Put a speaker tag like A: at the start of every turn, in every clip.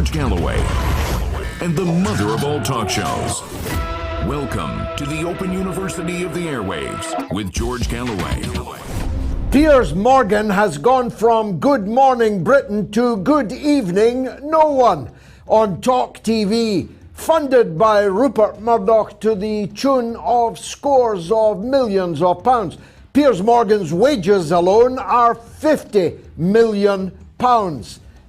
A: George Galloway and the mother of all talk shows. Welcome to the Open University of the Airwaves with George Galloway.
B: Piers Morgan has gone from Good Morning Britain to Good Evening No One on Talk TV, funded by Rupert Murdoch to the tune of scores of millions of pounds. Piers Morgan's wages alone are £50 million,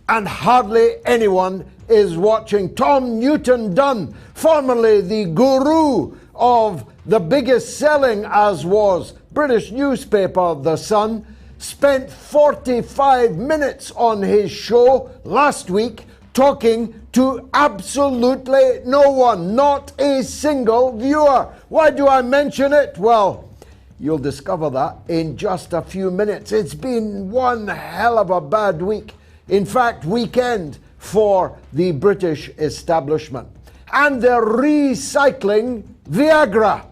B: and hardly anyone is watching. Tom Newton-Dunn, formerly the guru of the biggest selling, as was, British newspaper The Sun, spent 45 minutes on his show last week talking to absolutely no one, not a single viewer. Why do I mention it? Well, you'll discover that in just a few minutes. It's been one hell of a bad week. In fact, weekend for the British establishment. And they're recycling Viagra.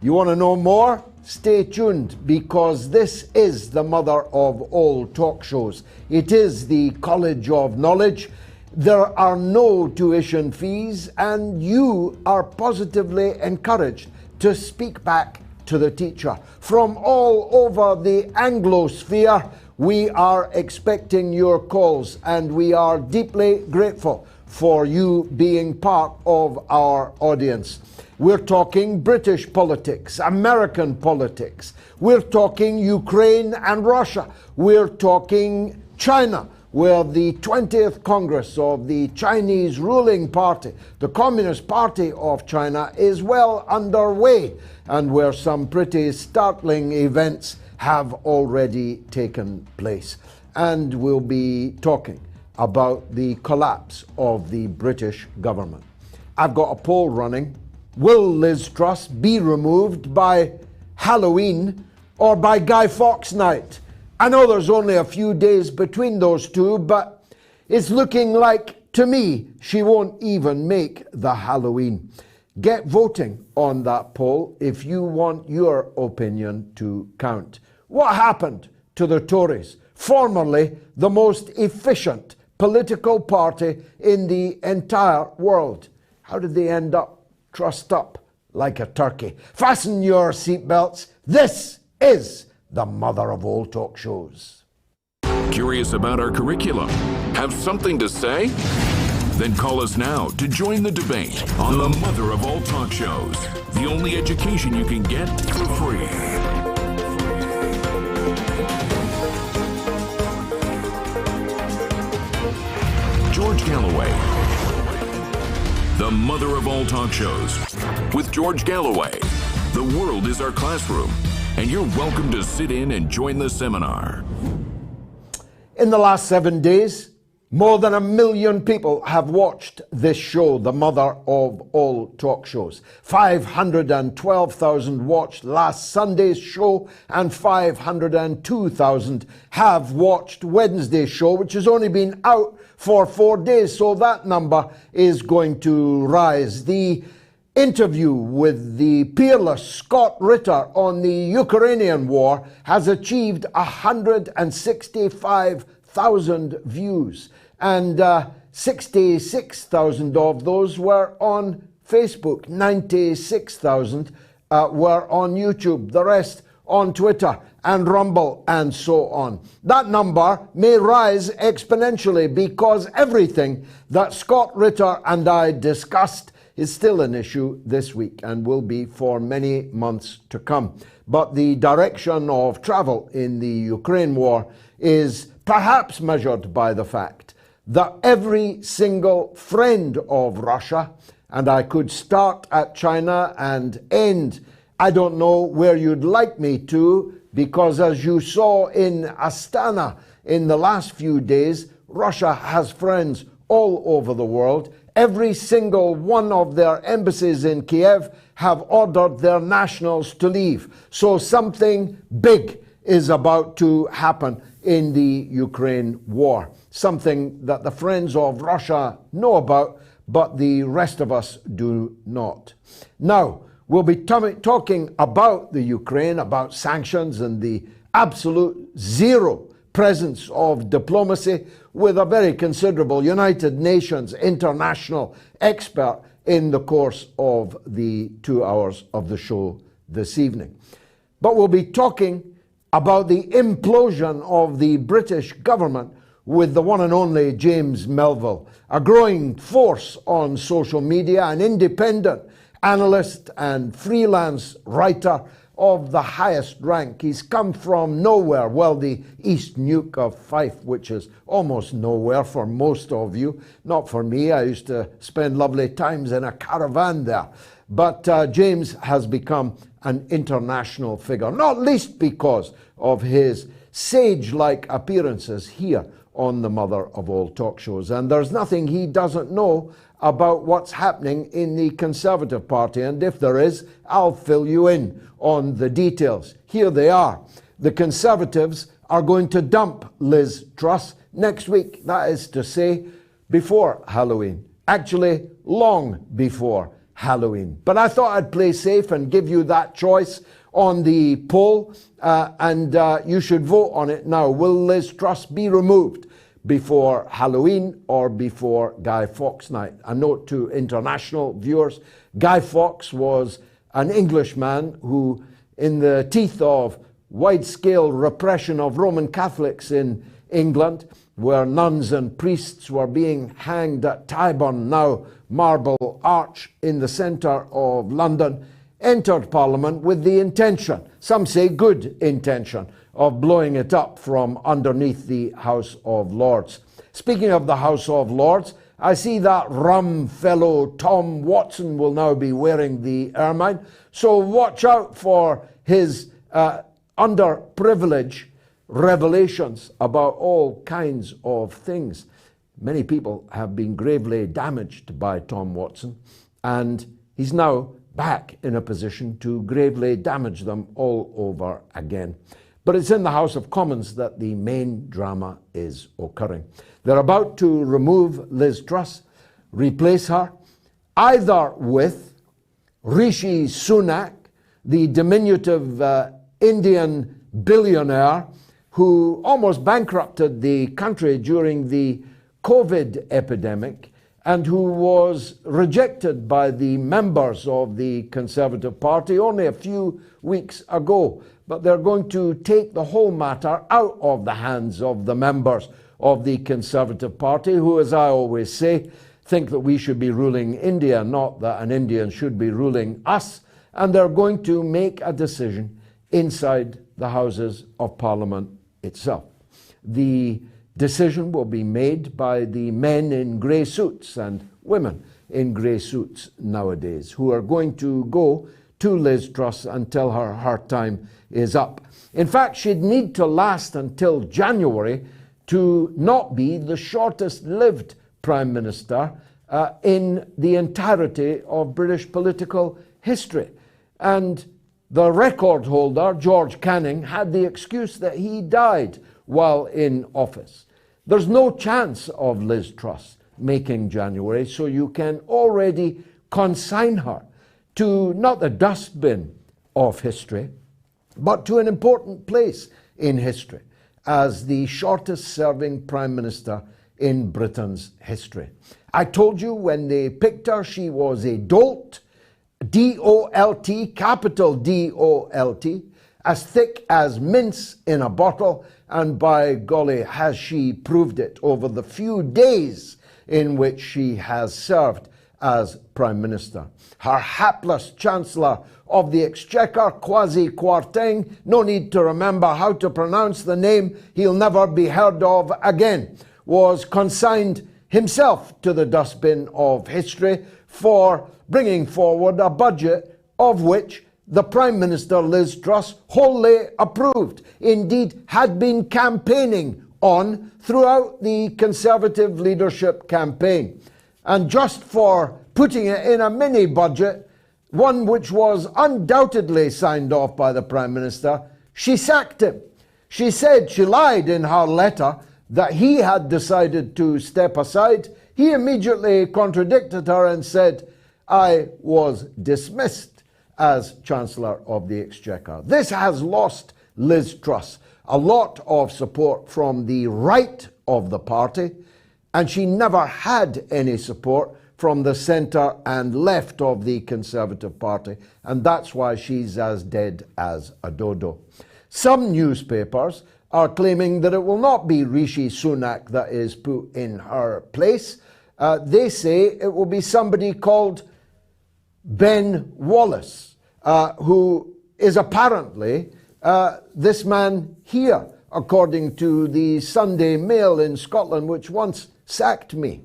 B: You want to know more? Stay tuned, because this is the mother of all talk shows. It is the College of Knowledge. There are no tuition fees, and you are positively encouraged to speak back to the teacher. From all over the Anglosphere, we are expecting your calls, and we are deeply grateful for you being part of our audience. We're talking British politics, American politics. We're talking Ukraine and Russia. We're talking China, where the 20th Congress of the Chinese ruling party, the Communist Party of China, is well underway, and where some pretty startling events have already taken place. And we'll be talking about the collapse of the British government. I've got a poll running. Will Liz Truss be removed by Halloween or by Guy Fawkes night? I know there's only a few days between those two, but it's looking like, to me, she won't even make the Halloween. Get voting on that poll if you want your opinion to count. What happened to the Tories, formerly the most efficient political party in the entire world? How did they end up trussed up like a turkey? Fasten your seatbelts. This is the mother of all talk shows.
A: Curious about our curriculum? Have something to say? Then call us now to join the debate on the mother of all talk shows. The only education you can get for free. George Galloway, the mother of all talk shows. With George Galloway, the world is our classroom, and you're welcome to sit in and join the seminar.
B: In the last 7 days, more than 1 million people have watched this show, the mother of all talk shows. 512,000 watched last Sunday's show, and 502,000 have watched Wednesday's show, which has only been out for 4 days, so that number is going to rise. The interview with the peerless Scott Ritter on the Ukrainian war has achieved 165,000 views, and 66,000 of those were on Facebook. 96,000 were on YouTube. The rest on Twitter and Rumble and so on. That number may rise exponentially, because everything that Scott Ritter and I discussed is still an issue this week and will be for many months to come. But the direction of travel in the Ukraine war is perhaps measured by the fact that every single friend of Russia, and I could start at China and end, I don't know where you'd like me to, because as you saw in Astana in the last few days, Russia has friends all over the world. Every single one of their embassies in Kiev have ordered their nationals to leave. So something big is about to happen in the Ukraine war. Something that the friends of Russia know about, but the rest of us do not. Now, we'll be talking about the Ukraine, about sanctions and the absolute 0% presence of diplomacy with a very considerable United Nations international expert in the course of the 2 hours of the show this evening. But we'll be talking about the implosion of the British government with the one and only James Melville, a growing force on social media, an independent analyst and freelance writer of the highest rank. He's come from nowhere, well, the East Nuke of Fife, which is almost nowhere for most of you. Not for me, I used to spend lovely times in a caravan there. But James has become an international figure, not least because of his sage-like appearances here on the mother of all talk shows. And there's nothing he doesn't know about what's happening in the Conservative Party. And if there is, I'll fill you in on the details. Here they are. The Conservatives are going to dump Liz Truss next week. That is to say, before Halloween. Actually, long before Halloween. But I thought I'd play safe and give you that choice on the poll, and you should vote on it now. Will Liz Truss be removed before Halloween or before Guy Fawkes night? A note to international viewers, Guy Fawkes was an Englishman who, in the teeth of wide-scale repression of Roman Catholics in England, where nuns and priests were being hanged at Tyburn, now Marble Arch in the centre of London, entered Parliament with the intention, some say good intention, of blowing it up from underneath the House of Lords. Speaking of the House of Lords, I see that rum fellow Tom Watson will now be wearing the ermine, so watch out for his underprivileged revelations about all kinds of things. Many people have been gravely damaged by Tom Watson, and he's now back in a position to gravely damage them all over again. But it's in the House of Commons that the main drama is occurring. They're about to remove Liz Truss, replace her either with Rishi Sunak, the diminutive Indian billionaire who almost bankrupted the country during the COVID epidemic and who was rejected by the members of the Conservative Party only a few weeks ago. But they're going to take the whole matter out of the hands of the members of the Conservative Party, who, as I always say, think that we should be ruling India, not that an Indian should be ruling us. And they're going to make a decision inside the Houses of Parliament itself. The decision will be made by the men in grey suits and women in grey suits nowadays, who are going to go to Liz Truss until her time is up. In fact, she'd need to last until January to not be the shortest lived Prime Minister in the entirety of British political history. And the record holder, George Canning, had the excuse that he died while in office. There's no chance of Liz Truss making January, so you can already consign her to not the dustbin of history, but to an important place in history as the shortest serving Prime Minister in Britain's history. I told you when they picked her, she was a dolt, D-O-L-T, capital D-O-L-T, as thick as mince in a bottle, and by golly, has she proved it over the few days in which she has served as Prime Minister. Her hapless Chancellor of the Exchequer, Kwasi Kwarteng, no need to remember how to pronounce the name, he'll never be heard of again, was consigned himself to the dustbin of history for bringing forward a budget of which the Prime Minister, Liz Truss, wholly approved, indeed had been campaigning on throughout the Conservative leadership campaign. And just for putting it in a mini budget, one which was undoubtedly signed off by the Prime Minister, she sacked him. She said, she lied in her letter, that he had decided to step aside. He immediately contradicted her and said, I was dismissed as Chancellor of the Exchequer. This has lost Liz Truss a lot of support from the right of the party, and she never had any support from the centre and left of the Conservative Party, and that's why she's as dead as a dodo. Some newspapers are claiming that it will not be Rishi Sunak that is put in her place. They say it will be somebody called Ben Wallace, who is apparently this man here, according to the Sunday Mail in Scotland, which once sacked me.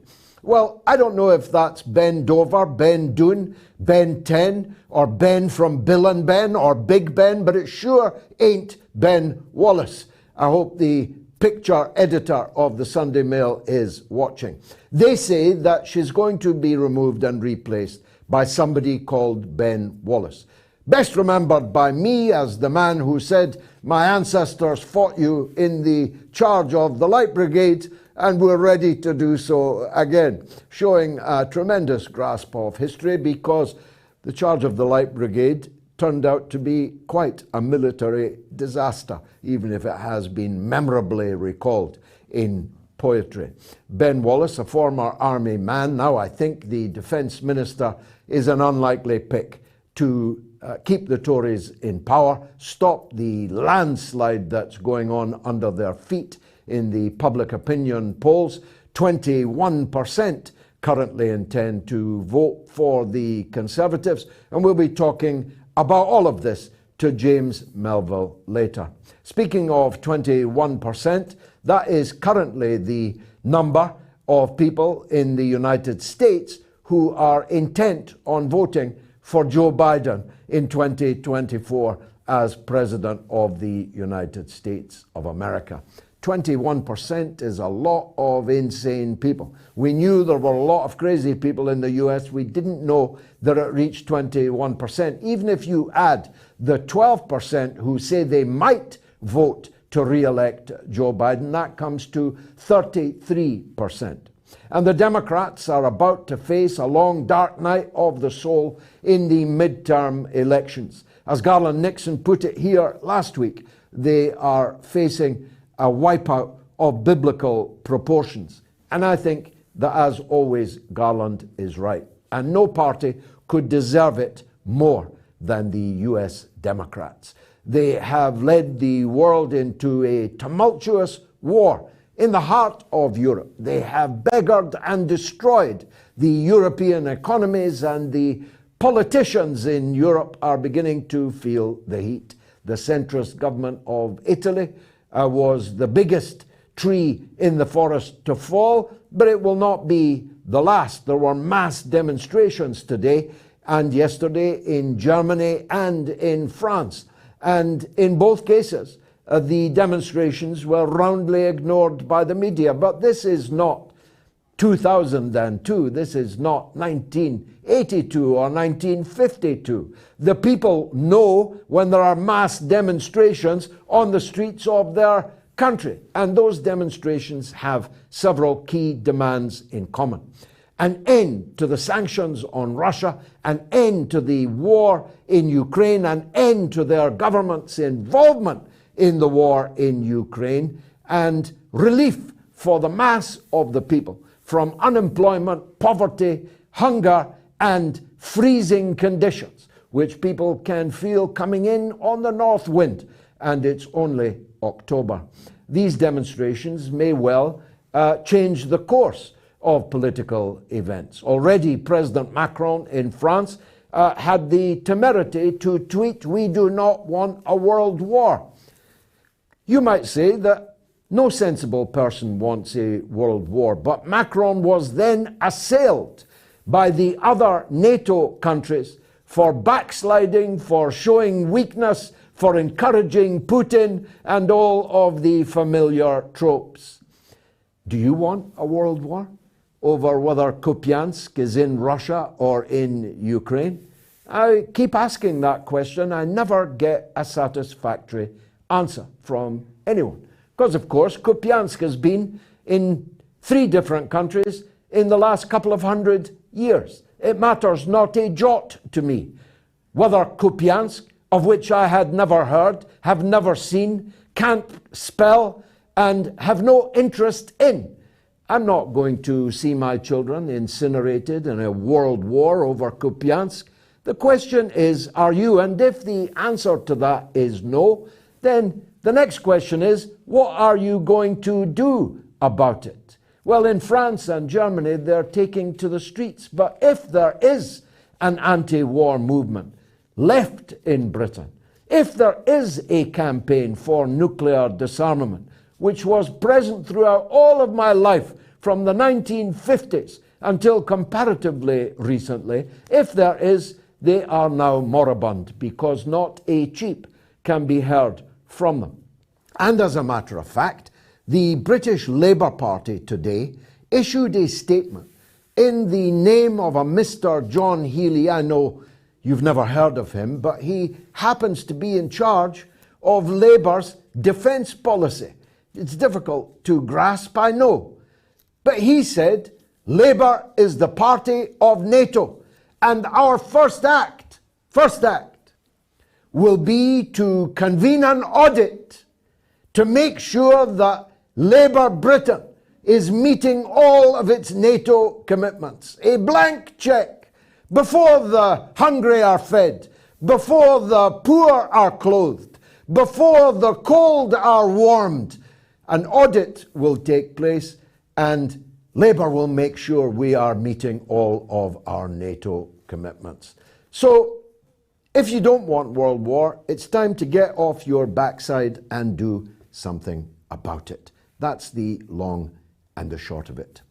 B: Well, I don't know if that's Ben Dover, Ben Doon, Ben 10, or Ben from Bill and Ben, or Big Ben, but it sure ain't Ben Wallace. I hope the picture editor of the Sunday Mail is watching. They say that she's going to be removed and replaced by somebody called Ben Wallace. Best remembered by me as the man who said, "My ancestors fought you in the charge of the Light Brigade and we're ready to do so again," showing a tremendous grasp of history, because the charge of the Light Brigade turned out to be quite a military disaster, even if it has been memorably recalled in poetry. Ben Wallace, a former army man, now I think the Defence Minister, is an unlikely pick to keep the Tories in power, stop the landslide that's going on under their feet in the public opinion polls. 21% currently intend to vote for the Conservatives, and we'll be talking about all of this to James Melville later. Speaking of 21%, that is currently the number of people in the United States who are intent on voting for Joe Biden in 2024 as President of the United States of America. 21% is a lot of insane people. We knew there were a lot of crazy people in the US. We didn't know that it reached 21%. Even if you add the 12% who say they might vote to re-elect Joe Biden, that comes to 33%. And the Democrats are about to face a long, dark night of the soul in the midterm elections. As Garland Nixon put it here last week, they are facing a wipeout of biblical proportions. And I think that, as always, Garland is right. And no party could deserve it more than the US Democrats. They have led the world into a tumultuous war in the heart of Europe. They have beggared and destroyed the European economies, and the politicians in Europe are beginning to feel the heat. The centrist government of Italy was the biggest tree in the forest to fall, but it will not be the last. There were mass demonstrations today and yesterday in Germany and in France. And in both cases, the demonstrations were roundly ignored by the media. But this is not 2002. This is not 1982 or 1952. The people know when there are mass demonstrations on the streets of their country. And those demonstrations have several key demands in common. An end to the sanctions on Russia, an end to the war in Ukraine, an end to their government's involvement in the war in Ukraine, and relief for the mass of the people from unemployment, poverty, hunger, and freezing conditions, which people can feel coming in on the north wind, and it's only October. These demonstrations may well change the course of political events. Already President Macron in France had the temerity to tweet, "We do not want a world war." You might say that no sensible person wants a world war, but Macron was then assailed by the other NATO countries for backsliding, for showing weakness, for encouraging Putin, and all of the familiar tropes. Do you want a world war over whether Kupiansk is in Russia or in Ukraine? I keep asking that question. I never get a satisfactory answer from anyone. Because, of course, Kupiansk has been in 3 different countries in the last couple of 100 years. It matters not a jot to me whether Kupiansk of which I had never heard, have never seen, can't spell, and have no interest in. I'm not going to see my children incinerated in a world war over Kupiansk. The question is, are you? And if the answer to that is no, then the next question is, what are you going to do about it? Well, in France and Germany, they're taking to the streets. But if there is an anti-war movement left in Britain, if there is a campaign for nuclear disarmament, which was present throughout all of my life from the 1950s until comparatively recently, if there is, they are now moribund because not a cheep can be heard from them. And as a matter of fact, the British Labour Party today issued a statement in the name of a Mr. John Healey. I know you've never heard of him, but he happens to be in charge of Labour's defence policy. It's difficult to grasp, I know. But he said, Labour is the party of NATO, and our first act will be to convene an audit to make sure that Labour Britain is meeting all of its NATO commitments. A blank check before the hungry are fed, before the poor are clothed, before the cold are warmed. An audit will take place and Labour will make sure we are meeting all of our NATO commitments. So, if you don't want world war, it's time to get off your backside and do something about it. That's the long and the short of it.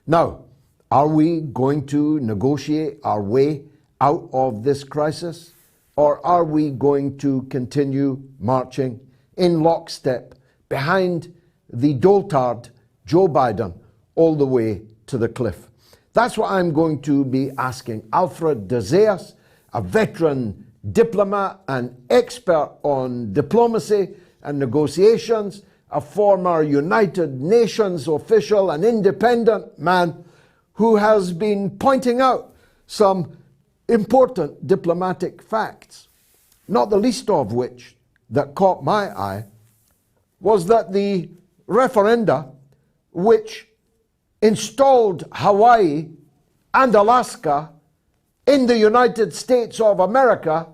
B: Now, are we going to negotiate our way out of this crisis? Or are we going to continue marching in lockstep behind the dotard Joe Biden all the way to the cliff? That's what I'm going to be asking Alfred de Zayas, a veteran diplomat and expert on diplomacy and negotiations, a former United Nations official, an independent man who has been pointing out some important diplomatic facts, not the least of which that caught my eye was that the referenda which installed Hawaii and Alaska in the United States of America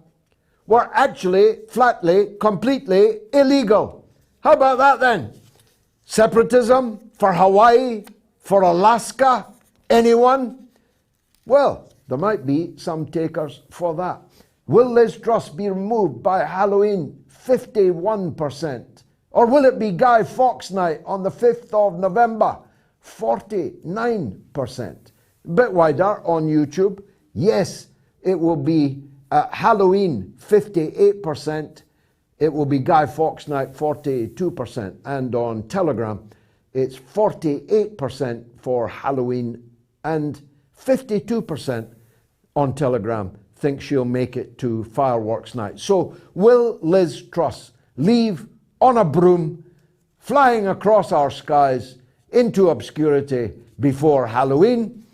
B: were actually flatly, completely illegal. How about that then? Separatism for Hawaii, for Alaska, anyone? Well, there might be some takers for that. Will Liz Truss be removed by Halloween? 51%. Or will it be Guy Fawkes night on the 5th of November? 49%. A bit wider on YouTube. Yes, it will be Halloween, 58%. It will be Guy Fawkes night, 42%. And on Telegram, it's 48% for Halloween and 52% on Telegram think she'll make it to fireworks night. So will Liz Truss leave on a broom, flying across our skies into obscurity before Halloween,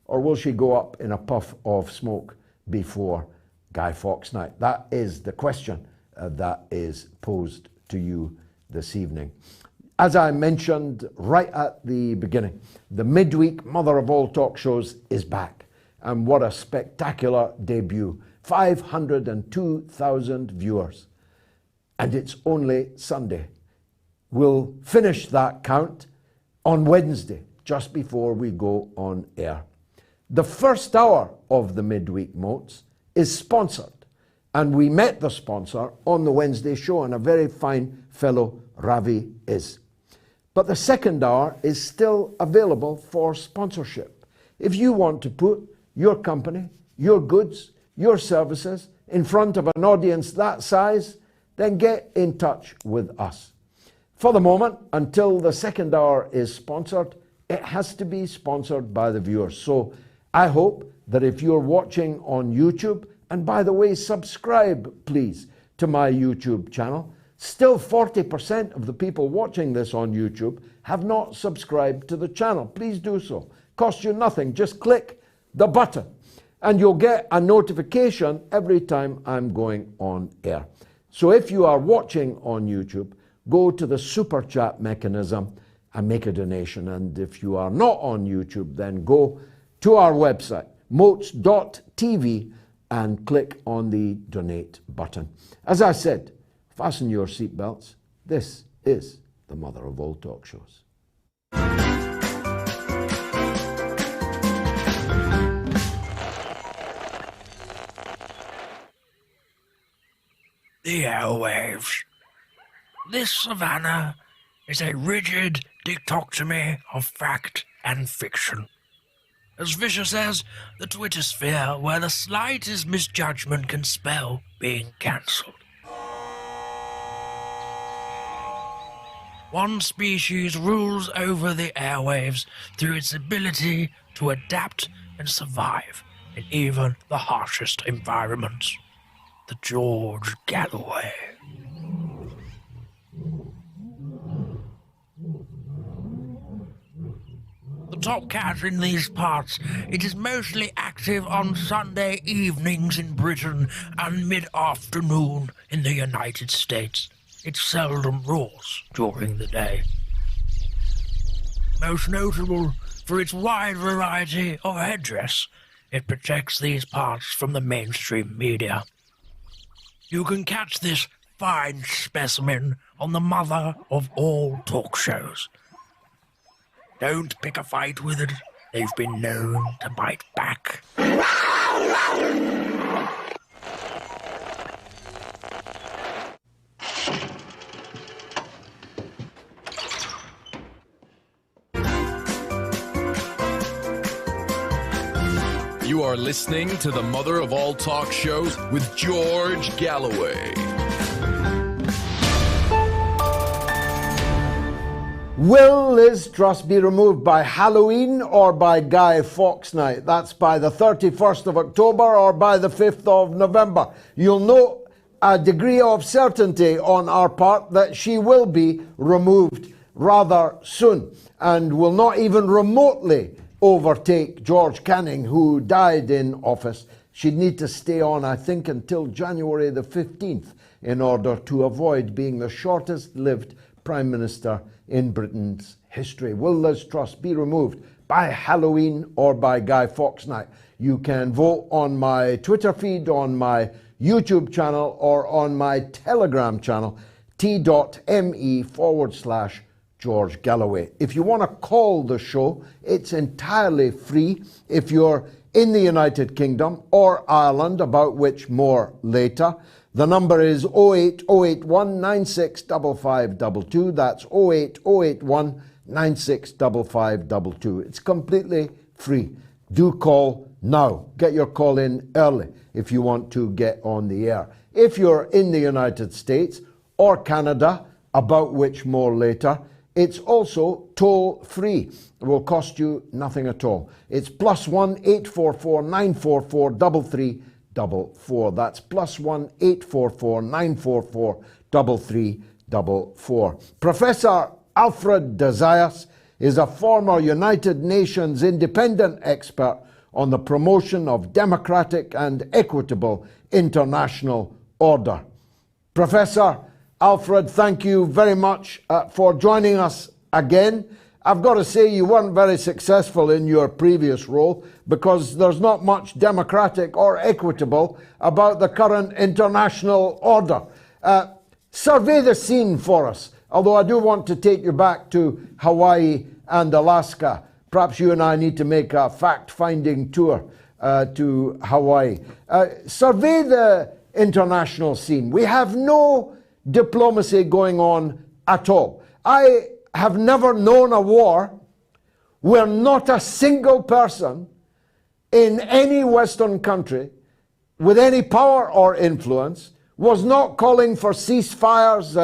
B: or will she go up in a puff of smoke before Guy Fawkes night? That is the question that is posed to you this evening. As I mentioned right at the beginning, the midweek mother of all talk shows is back. And what a spectacular debut. 502,000 viewers. And it's only Sunday. We'll finish that count on Wednesday, just before we go on air. The first hour of the midweek MOATS is sponsored. And we met the sponsor on the Wednesday show, and a very fine fellow Ravi is. But the second hour is still available for sponsorship. If you want to put your company, your goods, your services in front of an audience that size, then get in touch with us. For the moment, until the second hour is sponsored, it has to be sponsored by the viewers. So I hope that if you're watching on YouTube, and by the way, subscribe, please, to my YouTube channel. Still 40% of the people watching this on YouTube have not subscribed to the channel. Please do so. Costs you nothing. Just click the button. and you'll get a notification every time I'm going on air. So if you are watching on YouTube, go to the super chat mechanism and make a donation. And if you are not on YouTube, then go to our website, moats.tv, and click on the donate button. As I said, fasten your seatbelts. This is the mother of all talk shows.
C: The airwaves. This savannah is a rigid dichotomy of fact and fiction. As vicious as the Twitter sphere, where the slightest misjudgment can spell being cancelled. One species rules over the airwaves through its ability to adapt and survive in even the harshest environments. The George Galloway. The top cat in these parts, it is mostly active on Sunday evenings in Britain and mid-afternoon in the United States. It seldom roars during the day. Most notable for its wide variety of headdress, it protects these parts from the mainstream media. You can catch this fine specimen on the mother of all talk shows. Don't pick a fight with it. They've been known to bite back.
D: You are listening to the mother of all talk shows with George Galloway.
B: Will Liz Truss be removed by Halloween or by Guy Fawkes Night? That's by the 31st of October or by the 5th of November. You'll know a degree of certainty on our part that she will be removed rather soon and will not even remotely overtake George Canning, who died in office. She'd need to stay on, I think, until January the 15th in order to avoid being the shortest-lived Prime Minister in Britain's history. Will Liz Truss be removed by Halloween or by Guy Fawkes Night? You can vote on my Twitter feed, on my YouTube channel, or on my Telegram channel, t.me/George Galloway. If you want to call the show, it's entirely free. If you're in the United Kingdom or Ireland, about which more later, the number is 08081 965522. That's 08081 965522. It's completely free. Do call now. Get your call in early if you want to get on the air. If you're in the United States or Canada, about which more later, it's also toll-free. It will cost you nothing at all. It's +1 844 944 3344. That's +1 844 944 3344. Professor Alfred de Zayas is a former United Nations independent expert on the promotion of democratic and equitable international order. Professor Alfred, thank you very much for joining us again. I've got to say you weren't very successful in your previous role because there's not much democratic or equitable about the current international order. Survey the scene for us, although I do want to take you back to Hawaii and Alaska. Perhaps you and I need to make a fact-finding tour to Hawaii. Survey the international scene. We have no diplomacy going on at all. I have never known a war where not a single person in any Western country with any power or influence was not calling for ceasefires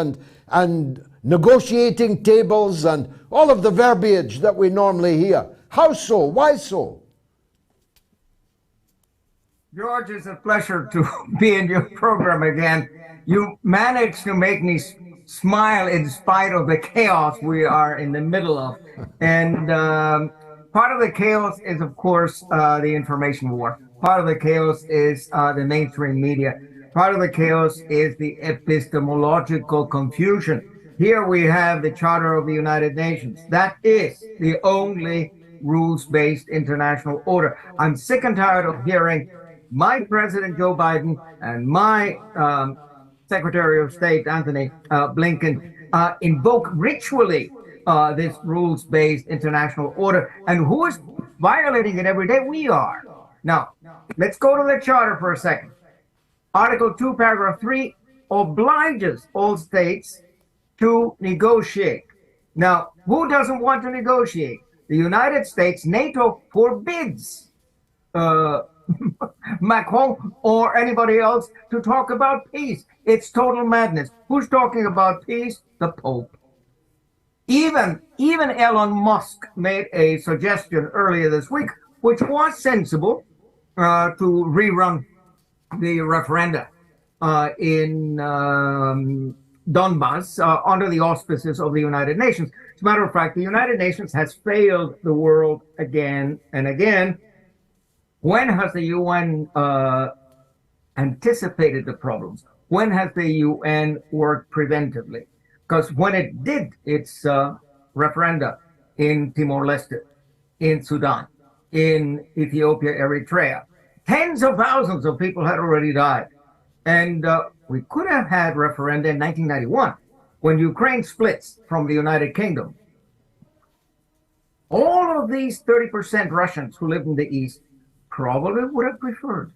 B: and negotiating tables and all of the verbiage that we normally hear. How so? Why so?
E: George, it's a pleasure to be in your program again. You managed to make me smile in spite of the chaos we are in the middle of. And part of the chaos is, of course, the information war. Part of the chaos is the mainstream media. Part of the chaos is the epistemological confusion. Here we have the Charter of the United Nations. That is the only rules-based international order. I'm sick and tired of hearing my President Joe Biden and my Secretary of State Anthony Blinken invoke ritually this rules-based international order. And who is violating it every day? We are. Now, let's go to the Charter for a second. Article 2, paragraph 3 obliges all states to negotiate. Now, who doesn't want to negotiate? The United States. NATO forbids Macron or anybody else to talk about peace. It's total madness. Who's talking about peace? The Pope. Even Elon Musk made a suggestion earlier this week, which was sensible, to rerun the referenda in Donbass under the auspices of the United Nations. As a matter of fact, the United Nations has failed the world again and again. When has the UN anticipated the problems? When has the UN worked preventively? Because when it did its referenda in Timor-Leste, in Sudan, in Ethiopia, Eritrea, tens of thousands of people had already died. And we could have had referenda in 1991 when Ukraine splits from the United Kingdom. All of these 30% Russians who lived in the East probably would have preferred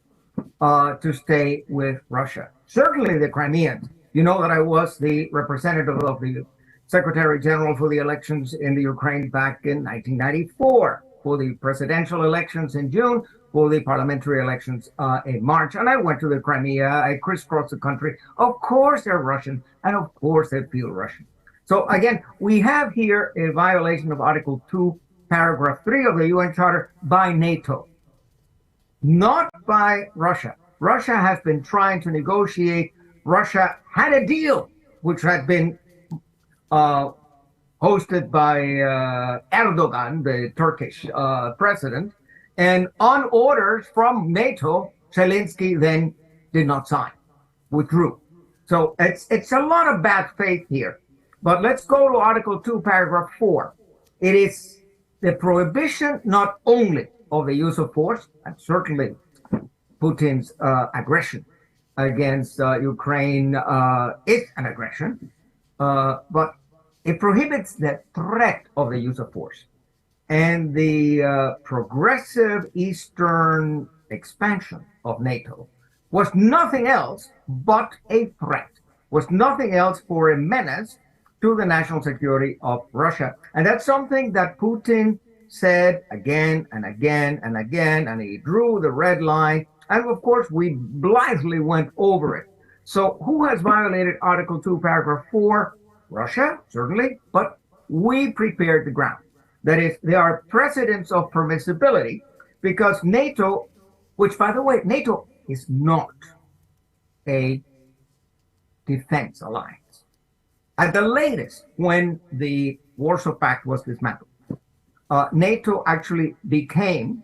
E: to stay with Russia. Certainly the Crimeans. You know that I was the representative of the Secretary General for the elections in the Ukraine back in 1994, for the presidential elections in June, for the parliamentary elections in March. And I went to the Crimea. I crisscrossed the country. Of course they're Russian, and of course they feel Russian. So again, we have here a violation of Article 2, paragraph 3 of the UN Charter by NATO, not by Russia. Russia has been trying to negotiate. Russia had a deal which had been hosted by Erdogan, the Turkish president, and on orders from NATO, Zelensky then did not sign, withdrew. So it's a lot of bad faith here. But let's go to Article 2, paragraph 4. It is the prohibition not only of the use of force, and certainly Putin's aggression against Ukraine is an aggression, but it prohibits the threat of the use of force. And the progressive Eastern expansion of NATO was nothing else but a threat, was nothing else for a menace to the national security of Russia. And that's something that Putin said again and again and again, and he drew the red line. And of course, we blithely went over it. So who has violated Article 2, paragraph 4? Russia, certainly, but we prepared the ground. That is, there are precedents of permissibility because NATO, which, by the way, NATO is not a defense alliance. At the latest, when the Warsaw Pact was dismantled, NATO actually became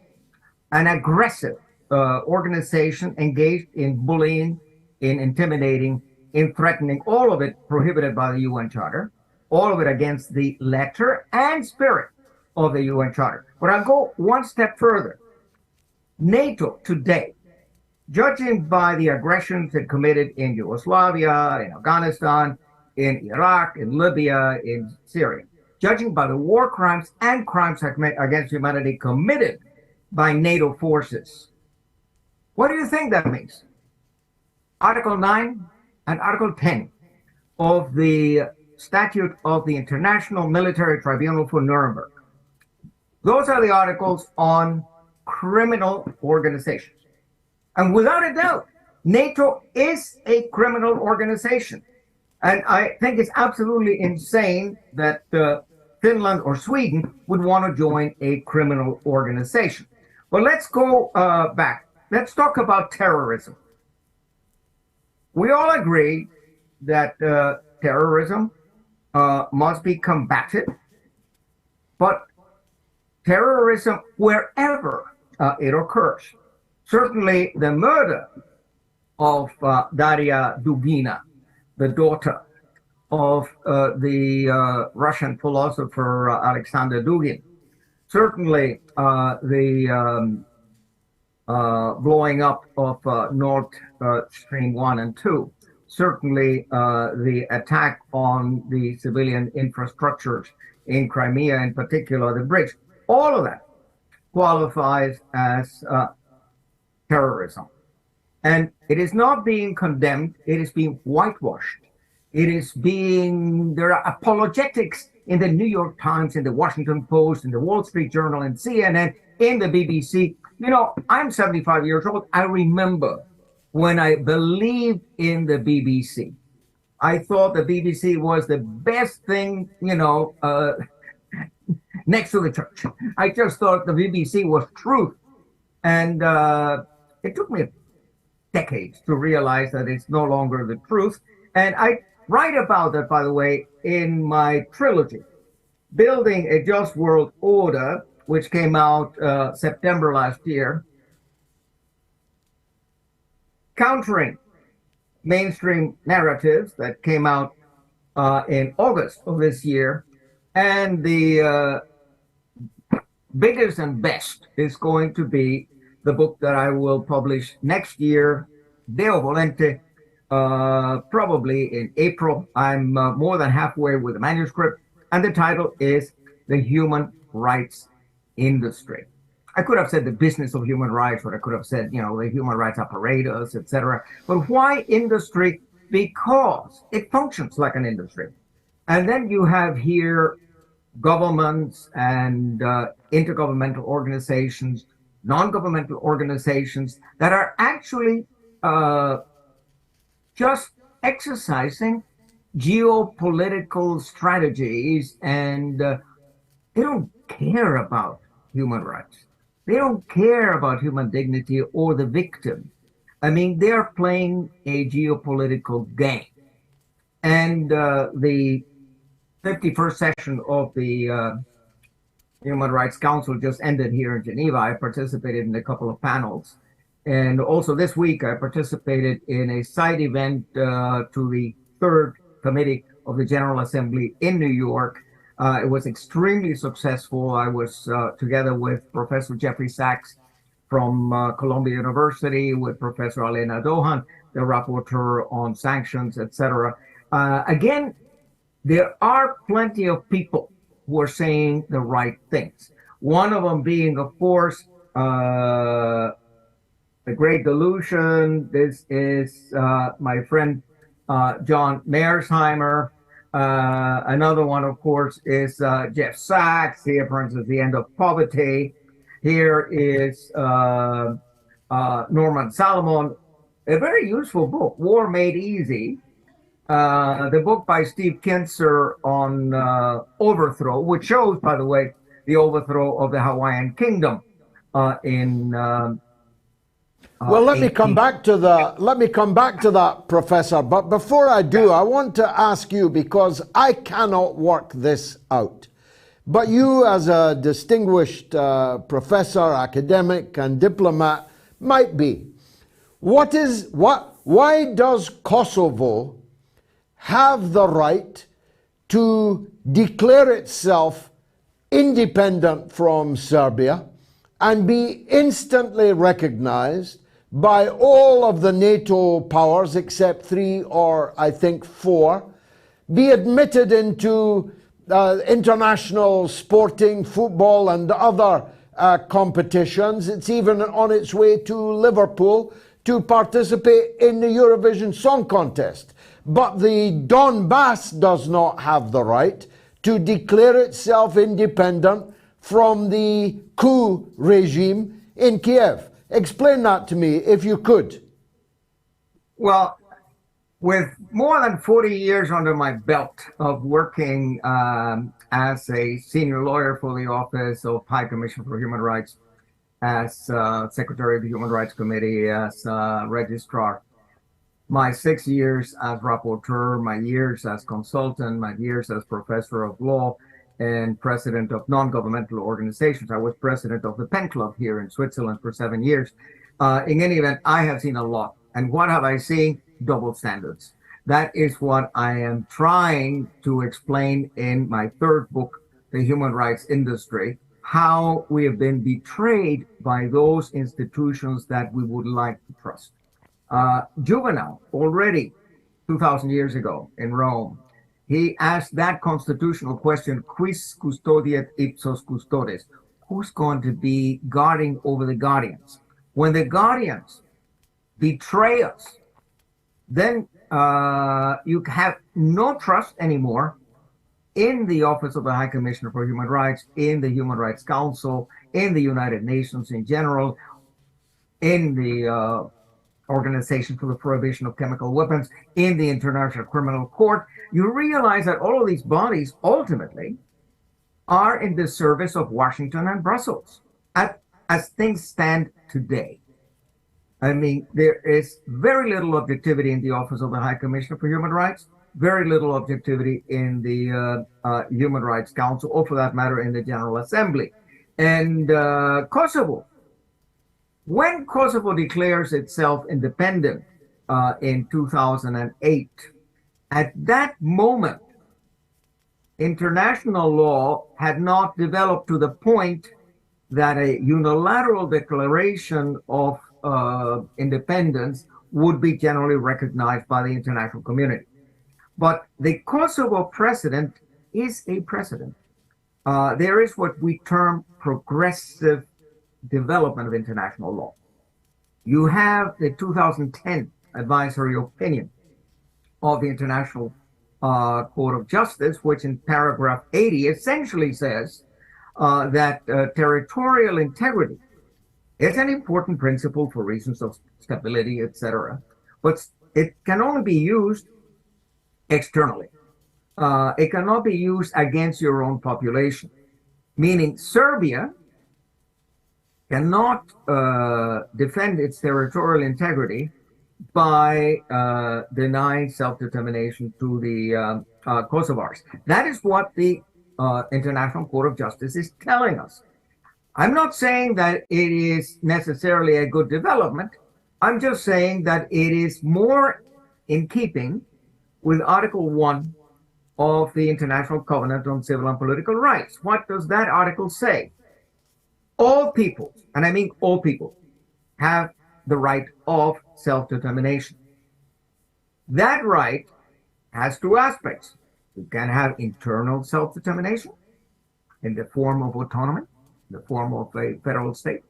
E: an aggressive organization engaged in bullying, in intimidating, in threatening, all of it prohibited by the UN Charter, all of it against the letter and spirit of the UN Charter. But I'll go one step further. NATO today, judging by the aggressions it committed in Yugoslavia, in Afghanistan, in Iraq, in Libya, in Syria, judging by the war crimes and crimes against humanity committed by NATO forces, what do you think that means? Article 9 and Article 10 of the Statute of the International Military Tribunal for Nuremberg. Those are the articles on criminal organizations. And without a doubt, NATO is a criminal organization. And I think it's absolutely insane that Finland or Sweden would want to join a criminal organization. But let's go back. Let's talk about terrorism. We all agree that terrorism must be combated, but terrorism, wherever it occurs, Certainly the murder of Daria Dugina, the daughter of the Russian philosopher Alexander Dugin. Certainly the blowing up of Nord Stream 1 and 2. Certainly the attack on the civilian infrastructures in Crimea, in particular the bridge. All of that qualifies as terrorism. And it is not being condemned, it is being whitewashed. It is being, there are apologetics in the New York Times, in the Washington Post, in the Wall Street Journal, in CNN, in the BBC. You know, I'm 75 years old. I remember when I believed in the BBC. I thought the BBC was the best thing, you know, next to the church. I just thought the BBC was truth. And it took me decades to realize that it's no longer the truth. And I write about that, by the way, in my trilogy, Building a Just World Order, which came out September last year, countering mainstream narratives that came out in August of this year. And the biggest and best is going to be the book that I will publish next year, Deo Volente, probably in April. I'm more than halfway with the manuscript, and the title is The Human Rights Industry. I could have said the business of human rights, or I could have said, you know, the human rights apparatus, etc. But why industry? Because it functions like an industry. And then you have here governments and intergovernmental organizations, non-governmental organizations that are actually just exercising geopolitical strategies, and they don't care about human rights. They don't care about human dignity or the victim. I mean, they're playing a geopolitical game. And the 51st session of the Human Rights Council just ended here in Geneva. I participated in a couple of panels. And also this week, I participated in a side event to the third committee of the General Assembly in New York. It was extremely successful. I was together with Professor Jeffrey Sachs from Columbia University, with Professor Alena Dohan, the rapporteur on sanctions, etc. Again, there are plenty of people who are saying the right things. One of them being, of course, The Great Delusion. This is my friend John Mearsheimer. Another one, of course, is Jeff Sachs. Here, for instance, The End of Poverty. Here is Norman Salomon. A very useful book, War Made Easy. The book by Steve Kinzer on overthrow, which shows, by the way, the overthrow of the Hawaiian Kingdom in.
B: Well, let me come back to that, Professor. But before I do, I want to ask you, because I cannot work this out. But you, as a distinguished professor, academic, and diplomat, might be. Why does Kosovo have the right to declare itself independent from Serbia and be instantly recognized by all of the NATO powers except 3 or I think 4, be admitted into international sporting, football and other competitions? It's even on its way to Liverpool to participate in the Eurovision Song Contest. But the Donbass does not have the right to declare itself independent from the coup regime in Kiev. Explain that to me, if you could.
E: Well, with more than 40 years under my belt of working as a senior lawyer for the Office of High Commissioner for Human Rights, as Secretary of the Human Rights Committee, as registrar, my 6 years as rapporteur, my years as consultant, my years as professor of law, and president of non-governmental organizations. I was president of the Pen Club here in Switzerland for 7 years. In any event, I have seen a lot. And what have I seen? Double standards. That is what I am trying to explain in my third book, The Human Rights Industry, how we have been betrayed by those institutions that we would like to trust. Juvenal, already 2,000 years ago in Rome, he asked that constitutional question, quis custodiet ipsos custodes? Who's going to be guarding over the guardians? When the guardians betray us, then you have no trust anymore in the Office of the High Commissioner for Human Rights, in the Human Rights Council, in the United Nations in general, in the Organization for the Prohibition of Chemical Weapons, in the International Criminal Court. You realize that all of these bodies ultimately are in the service of Washington and Brussels as things stand today. I mean, there is very little objectivity in the Office of the High Commissioner for Human Rights, very little objectivity in the Human Rights Council, or for that matter, in the General Assembly. And Kosovo, when Kosovo declares itself independent in 2008, at that moment, international law had not developed to the point that a unilateral declaration of independence would be generally recognized by the international community. But the Kosovo precedent is a precedent. There is what we term progressive development of international law. You have the 2010 advisory opinion of the International Court of Justice, which in paragraph 80 essentially says that territorial integrity is an important principle for reasons of stability, etc. But it can only be used externally. It cannot be used against your own population, meaning Serbia cannot defend its territorial integrity by denying self-determination to the Kosovars. That is what the International Court of Justice is telling us. I'm not saying that it is necessarily a good development. I'm just saying that it is more in keeping with Article 1 of the International Covenant on Civil and Political Rights. What does that article say? All people, and I mean all people, have the right of self-determination. That right has two aspects. You can have internal self-determination in the form of autonomy, in the form of a federal state,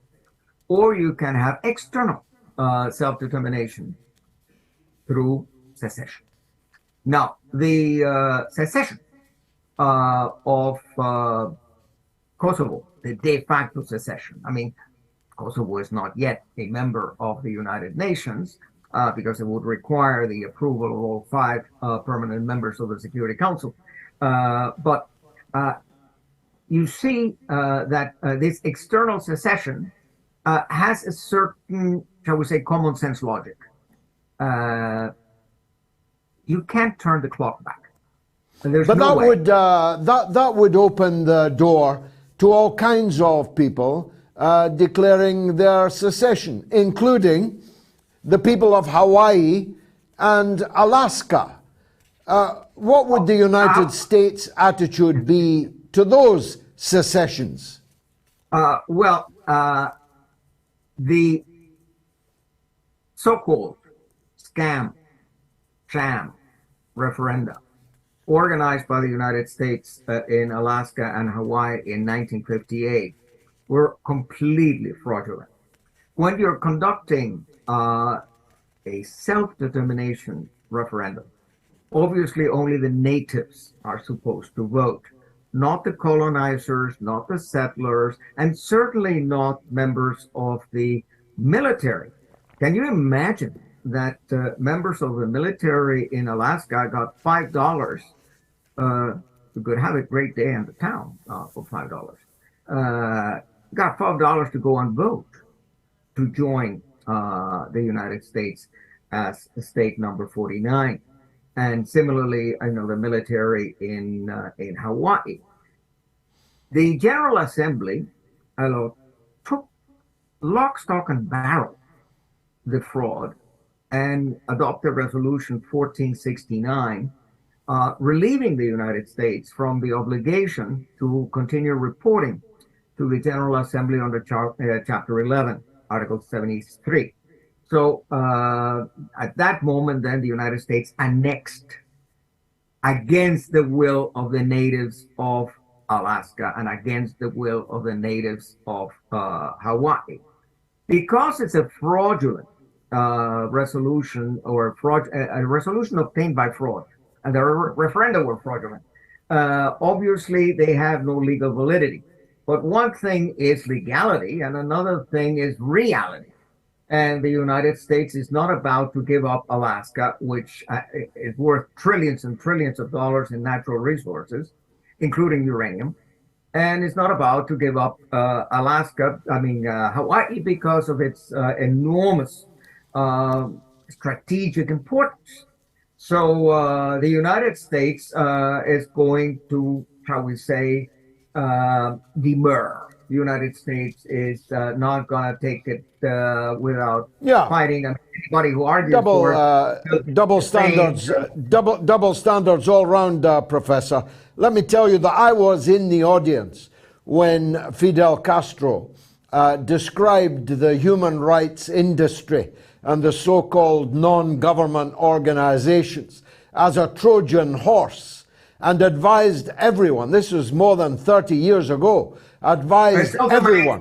E: or you can have external self-determination through secession. Now, the secession of Kosovo, the de facto secession, I mean, Kosovo is not yet a member of the United Nations because it would require the approval of all 5 permanent members of the Security Council. But you see that this external secession has a certain, shall we say, common sense logic. You can't turn the clock back. But
B: that would open the door to all kinds of people declaring their secession, including the people of Hawaii and Alaska. What would the United States attitude be to those secessions?
E: The so-called sham referenda organized by the United States in Alaska and Hawaii in 1958 were completely fraudulent. When you're conducting a self-determination referendum, obviously only the natives are supposed to vote, not the colonizers, not the settlers, and certainly not members of the military. Can you imagine that members of the military in Alaska got $5? You could have a great day in the town for $5. Got $5 to go and vote to join the United States as state number 49. And similarly, I know the military in Hawaii. The General Assembly took lock, stock, and barrel the fraud and adopted Resolution 1469, relieving the United States from the obligation to continue reporting to the General Assembly under Chapter 11, Article 73. So at that moment, then the United States annexed against the will of the natives of Alaska and against the will of the natives of Hawaii. Because it's a fraudulent resolution or a resolution obtained by fraud, and the referenda were fraudulent, obviously they have no legal validity. But one thing is legality and another thing is reality. And the United States is not about to give up Alaska, which is worth trillions and trillions of dollars in natural resources, including uranium. And it's not about to give up Hawaii, because of its enormous strategic importance. So the United States is going to, shall we say, demur. The United States is not going to take it without fighting. And anybody who argues
B: double standards, double standards all round, Professor. Let me tell you that I was in the audience when Fidel Castro described the human rights industry and the so-called non-government organizations as a Trojan horse, and advised everyone, this was more than 30 years ago, advised everyone.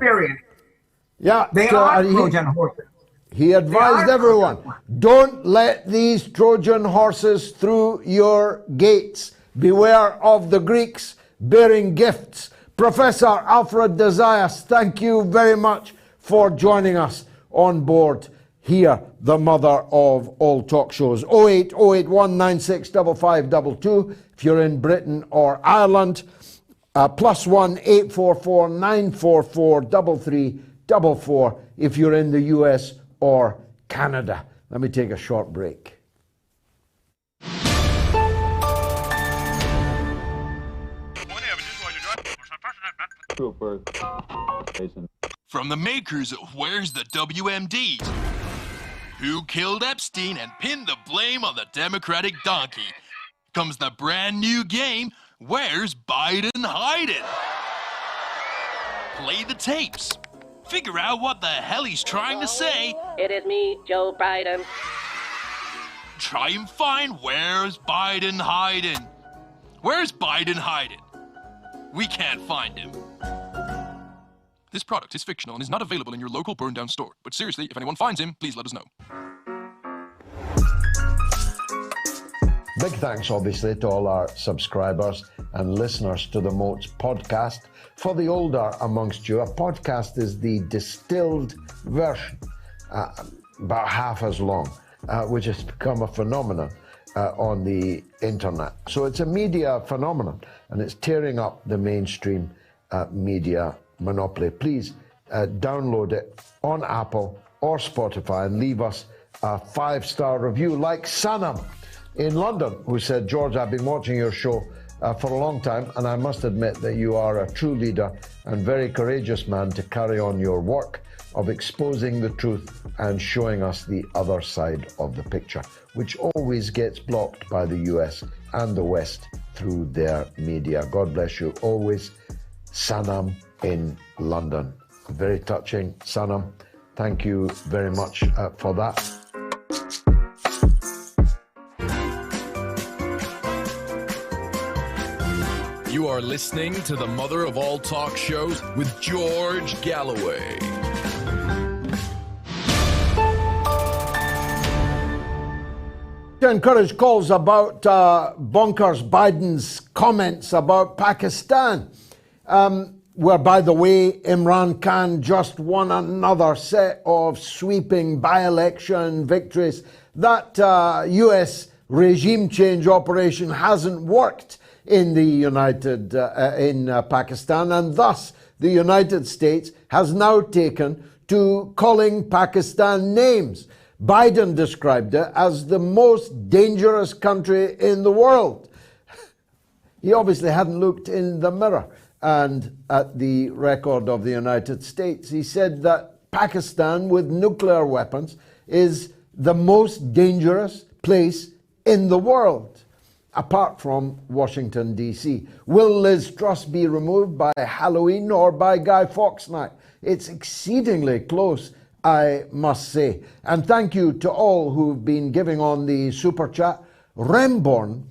B: Yeah,
E: they are Trojan horses.
B: He advised everyone, don't let these Trojan horses through your gates. Beware of the Greeks bearing gifts. Professor Alfred de Zayas, thank you very much for joining us on board here, the mother of all talk shows. 08081965522 if you're in Britain or Ireland. +1 844 944 3344 if you're in the US or Canada. Let me take a short break.
D: From the makers of Where's the WMD? Who killed Epstein and pinned the blame on the Democratic donkey? Comes the brand new game, Where's Biden Hiding? Play the tapes. Figure out what the hell he's trying to say.
F: It is me, Joe Biden.
D: Try and find Where's Biden Hiding? Where's Biden hiding? We can't find him. This product is fictional and is not available in your local burn-down store. But seriously, if anyone finds him, please let us know.
B: Big thanks, obviously, to all our subscribers and listeners to the MOATS podcast. For the older amongst you, a podcast is the distilled version, about half as long, which has become a phenomenon on the internet. So it's a media phenomenon, and it's tearing up the mainstream media monopoly. Please download it on Apple or Spotify and leave us a 5-star review, like Sanam in London, who said, George, I've been watching your show for a long time, and I must admit that you are a true leader and very courageous man to carry on your work of exposing the truth and showing us the other side of the picture, which always gets blocked by the US and the West through their media. God bless you always. Sanam in London. Very touching, Sanam. Thank you very much for that.
D: You are listening to the mother of all talk shows with George Galloway.
B: To encourage calls about bonkers Biden's comments about Pakistan, where, by the way, Imran Khan just won another set of sweeping by-election victories. That US regime change operation hasn't worked in the Pakistan, and thus the United States has now taken to calling Pakistan names. Biden described it as the most dangerous country in the world. He obviously hadn't looked in the mirror and at the record of the United States. He said that Pakistan with nuclear weapons is the most dangerous place in the world, apart from Washington, D.C. Will Liz Truss be removed by Halloween or by Guy Fawkes night? It's exceedingly close, I must say. And thank you to all who've been giving on the Super Chat. Remborn,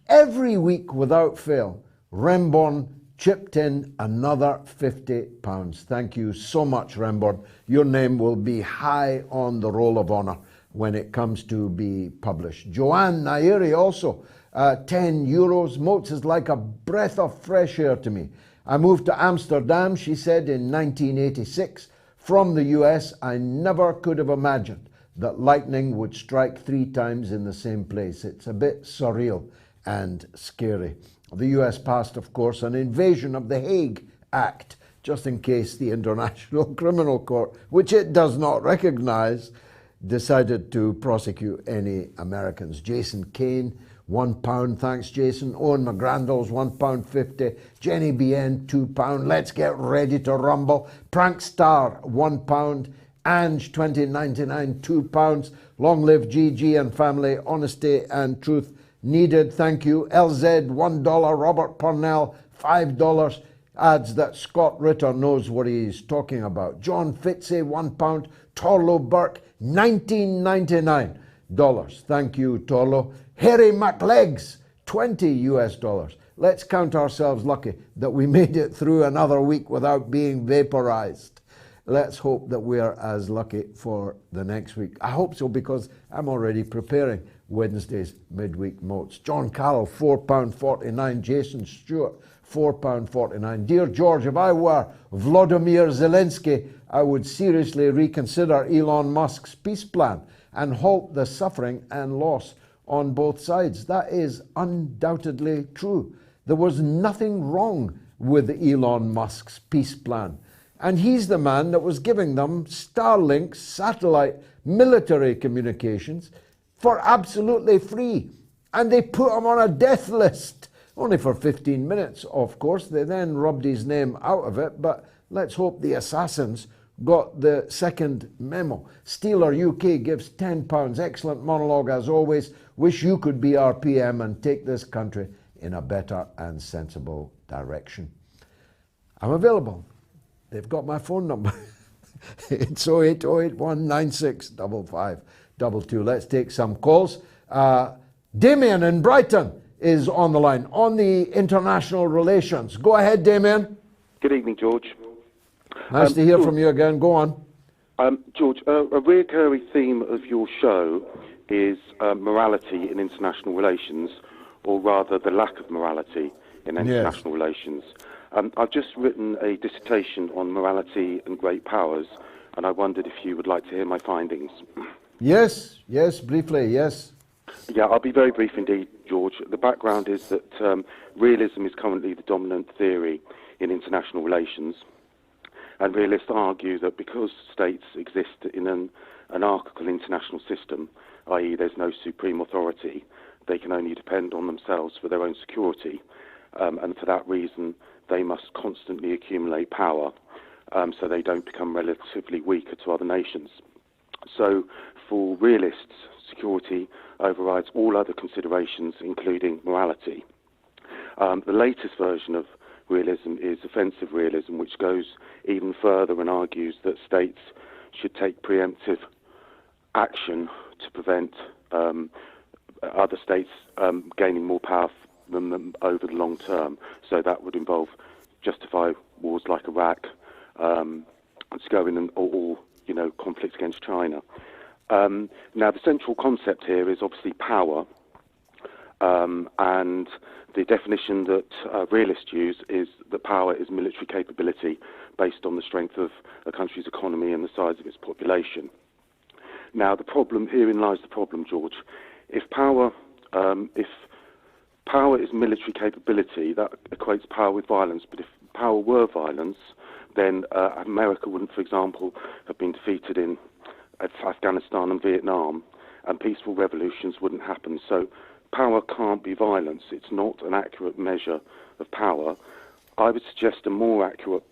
B: every week without fail, Remborn chipped in another £50. Thank you so much, Remborn. Your name will be high on the roll of honour when it comes to be published. Joanne Nairi also, €10. MOATS is like a breath of fresh air to me. I moved to Amsterdam, she said, in 1986. From the US, I never could have imagined that lightning would strike 3 times in the same place. It's a bit surreal and scary. The US passed, of course, an invasion of the Hague Act, just in case the International Criminal Court, which it does not recognize, decided to prosecute any Americans. Jason Kane, £1. Thanks, Jason. Owen McGrandles, £1.50. Jenny BN, £2. Let's get ready to rumble. Prankstar, £1. Ange, 2099, £2. Long live GG and family. Honesty and truth needed. Thank you. LZ, $1. Robert Purnell, $5. Adds that Scott Ritter knows what he's talking about. John Fitzy, £1. Torlo Burke, $19.99. Thank you, Torlo. Harry McLegs, $20. Let's count ourselves lucky that we made it through another week without being vaporized. Let's hope that we are as lucky for the next week. I hope so, because I'm already preparing Wednesday's midweek motes. John Carroll, £4.49. Jason Stewart, £4.49. Dear George, if I were Vladimir Zelensky, I would seriously reconsider Elon Musk's peace plan and halt the suffering and loss on both sides. That is undoubtedly true. There was nothing wrong with Elon Musk's peace plan. And he's the man that was giving them Starlink satellite military communications for absolutely free. And they put him on a death list. Only for 15 minutes, of course. They then rubbed his name out of it. But let's hope the assassins got the second memo. Steeler UK gives £10. Excellent monologue as always. Wish you could be our PM and take this country in a better and sensible direction. I'm available. They've got my phone number. It's 08081965522. Let's take some calls. Damien in Brighton is on the line on the international relations. Go ahead, Damien.
G: Good evening, George.
B: Nice to hear from you again. Go on.
G: George, a recurring theme of your show is morality in international relations, or rather the lack of morality in international relations. I've just written a dissertation on morality and great powers, and I wondered if you would like to hear my findings.
B: Yes, briefly, yes.
G: Yeah, I'll be very brief indeed, George. The background is that realism is currently the dominant theory in international relations, and realists argue that because states exist in an anarchical international system, i.e. there's no supreme authority, they can only depend on themselves for their own security, and for that reason they must constantly accumulate power so they don't become relatively weaker to other nations. So for realists, security overrides all other considerations, including morality. The latest version of realism is offensive realism, which goes even further and argues that states should take preemptive action to prevent other states gaining more power than them over the long term. So that would involve justify wars like Iraq, to go in or conflicts against China. Now the central concept here is obviously power, and the definition that realists use is that power is military capability based on the strength of a country's economy and the size of its population. Now the problem, herein lies the problem, George. If power is military capability, that equates power with violence. But if power were violence, then America wouldn't, for example, have been defeated in Afghanistan and Vietnam, and peaceful revolutions wouldn't happen. So power can't be violence. It's not an accurate measure of power. I would suggest a more accurate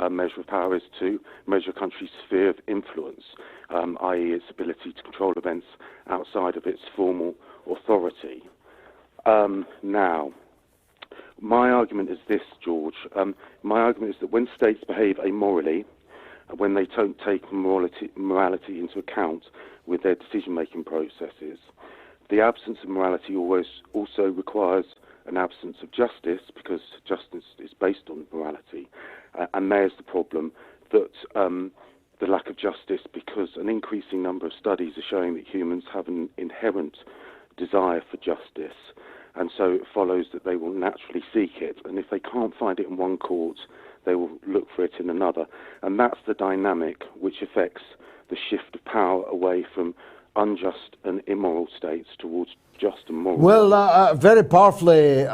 G: measure of power is to measure a country's sphere of influence, i.e. its ability to control events outside of its formal authority. Now, my argument is this, George. My argument is that when states behave amorally, when they don't take morality into account with their decision-making processes, the absence of morality always also requires an absence of justice, because justice is based on morality. And there's the problem, that the lack of justice, because an increasing number of studies are showing that humans have an inherent desire for justice, and so it follows that they will naturally seek it, and if they can't find it in one court, they will look for it in another. And that's the dynamic which affects the shift of power away from unjust and immoral states towards just and moral.
B: Well, very powerfully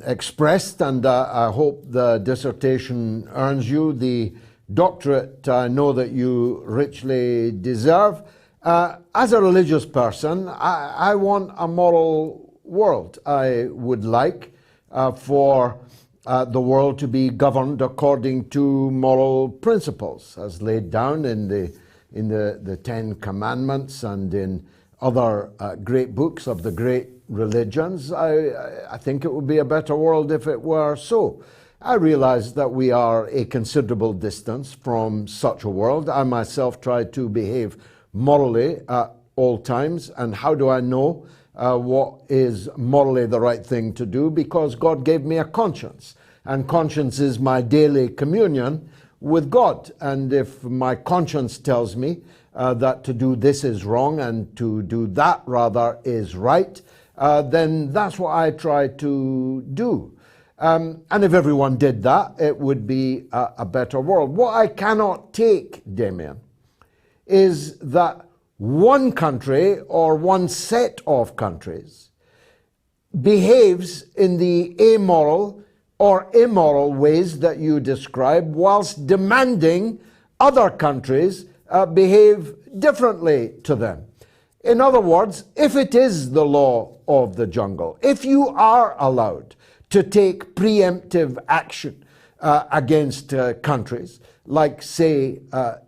B: expressed, and I hope the dissertation earns you the doctorate I know that you richly deserve. As a religious person, I want a moral world. I would like for the world to be governed according to moral principles as laid down in the Ten Commandments and in other great books of the great religions. I think it would be a better world if it were so. I realize that we are a considerable distance from such a world. I myself try to behave morally at all times. And how do I know what is morally the right thing to do? Because God gave me a conscience, and conscience is my daily communion with God. And if my conscience tells me that to do this is wrong and to do that rather is right, then that's what I try to do. And if everyone did that, it would be a better world. What I cannot take, Damien, is that one country or one set of countries behaves in the amoral or immoral ways that you describe, whilst demanding other countries behave differently to them. In other words, if it is the law of the jungle, if you are allowed to take preemptive action against countries like, say,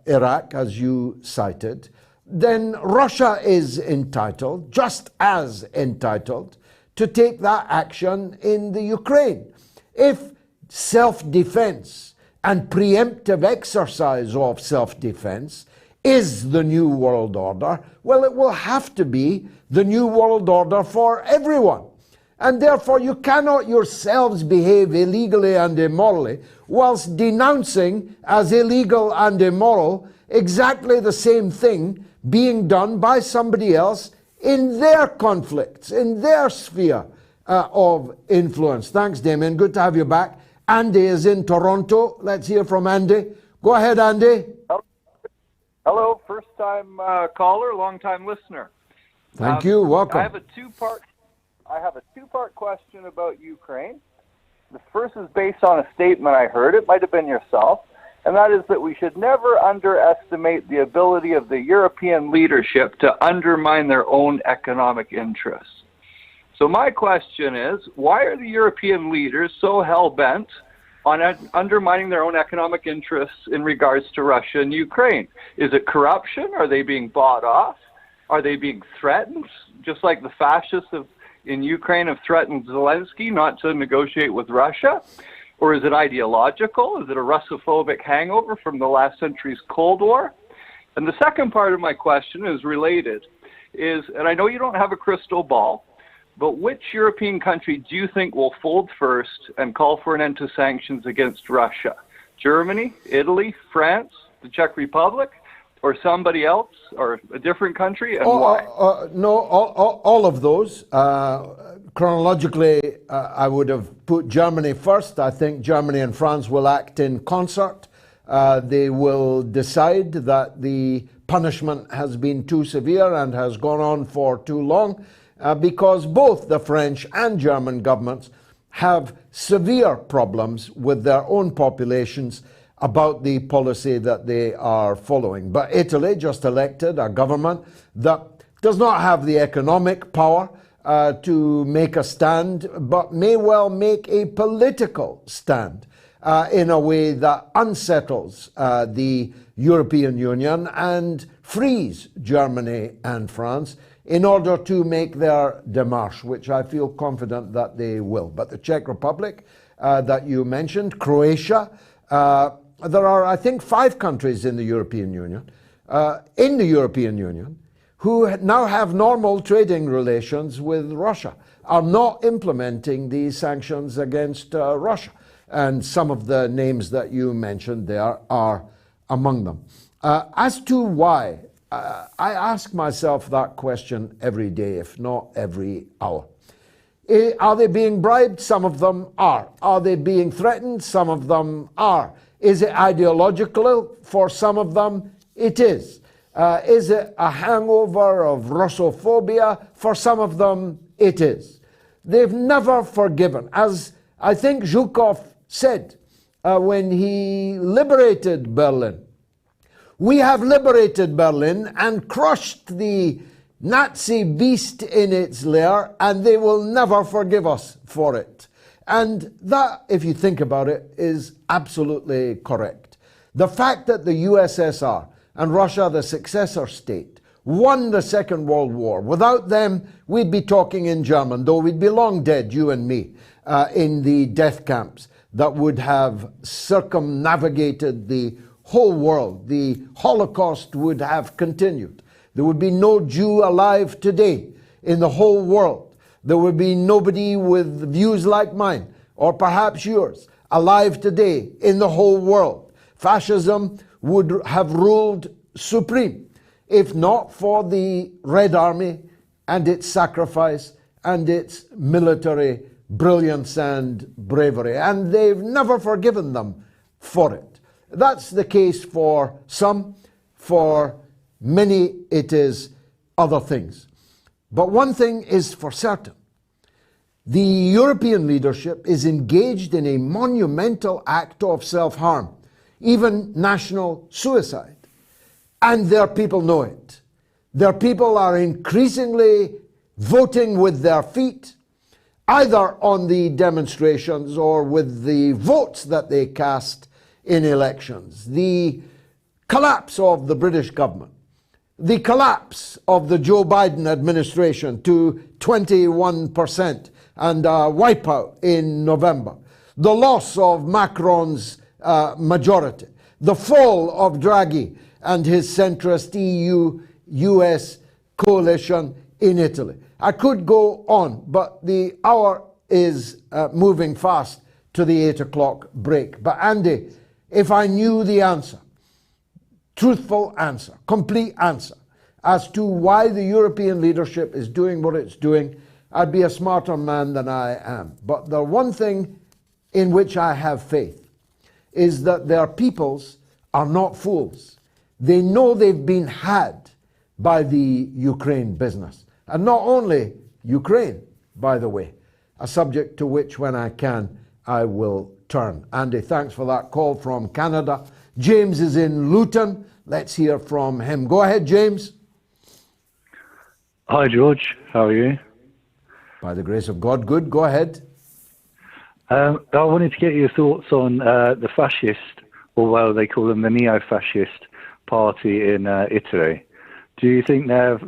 B: Iraq, as you cited, then Russia is entitled, just as entitled, to take that action in the Ukraine. If self-defense and preemptive exercise of self-defense is the new world order, well, it will have to be the new world order for everyone. And therefore you cannot yourselves behave illegally and immorally whilst denouncing as illegal and immoral exactly the same thing being done by somebody else in their conflicts, in their sphere of influence. Thanks, Damien. Good to have you back. Andy is in Toronto. Let's hear from Andy. Go ahead, Andy.
H: Hello, first-time caller, long-time listener.
B: Thank you. Welcome.
H: I have a two-part question about Ukraine. The first is based on a statement I heard. It might have been yourself. And that is that we should never underestimate the ability of the European leadership to undermine their own economic interests. So my question is, why are the European leaders so hell-bent on undermining their own economic interests in regards to Russia and Ukraine? Is it corruption? Are they being bought off? Are they being threatened? Just like the fascists in Ukraine have threatened Zelensky not to negotiate with Russia? Or is it ideological? Is it a Russophobic hangover from the last century's Cold War? And the second part of my question is related, and I know you don't have a crystal ball, but which European country do you think will fold first and call for an end to sanctions against Russia? Germany, Italy, France, the Czech Republic, or somebody else, or a different country, and why?
B: No, all of those. Chronologically, I would have put Germany first. I think Germany and France will act in concert. They will decide that the punishment has been too severe and has gone on for too long, because both the French and German governments have severe problems with their own populations about the policy that they are following. But Italy just elected a government that does not have the economic power to make a stand, but may well make a political stand in a way that unsettles the European Union and frees Germany and France in order to make their démarche, which I feel confident that they will. But the Czech Republic that you mentioned, Croatia, there are, I think, 5 countries in the European Union, who now have normal trading relations with Russia, are not implementing these sanctions against Russia. And some of the names that you mentioned there are among them. As to why, I ask myself that question every day, if not every hour. Are they being bribed? Some of them are. Are they being threatened? Some of them are. Is it ideological? For some of them, it is. Is it a hangover of Russophobia? For some of them, it is. They've never forgiven. As I think Zhukov said when he liberated Berlin, we have liberated Berlin and crushed the Nazi beast in its lair, and they will never forgive us for it. And that, if you think about it, is absolutely correct. The fact that the USSR and Russia, the successor state, won the Second World War. Without them, we'd be talking in German, though we'd be long dead, you and me, in the death camps that would have circumnavigated the whole world. The Holocaust would have continued. There would be no Jew alive today in the whole world. There would be nobody with views like mine, or perhaps yours, alive today in the whole world. Fascism would have ruled supreme, if not for the Red Army and its sacrifice and its military brilliance and bravery. And they've never forgiven them for it. That's the case for some. For many, it is other things. But one thing is for certain. The European leadership is engaged in a monumental act of self-harm, even national suicide. And their people know it. Their people are increasingly voting with their feet, either on the demonstrations or with the votes that they cast in elections. The collapse of the British government, the collapse of the Joe Biden administration to 21% and a wipeout in November, the loss of Macron's majority, the fall of Draghi and his centrist EU-US coalition in Italy. I could go on, but the hour is moving fast to the 8 o'clock break. But Andy, if I knew the answer, truthful answer, complete answer, as to why the European leadership is doing what it's doing, I'd be a smarter man than I am. But the one thing in which I have faith is that their peoples are not fools. They know they've been had by the Ukraine business. And not only Ukraine, by the way, a subject to which when I can, I will turn. Andy, thanks for that call from Canada. James is in Luton. Let's hear from him. Go ahead, James.
I: Hi, George. How are you?
B: By the grace of God, good. Go ahead.
I: I wanted to get your thoughts on the fascist, or well, they call them the neo-fascist party in Italy. Do you think they have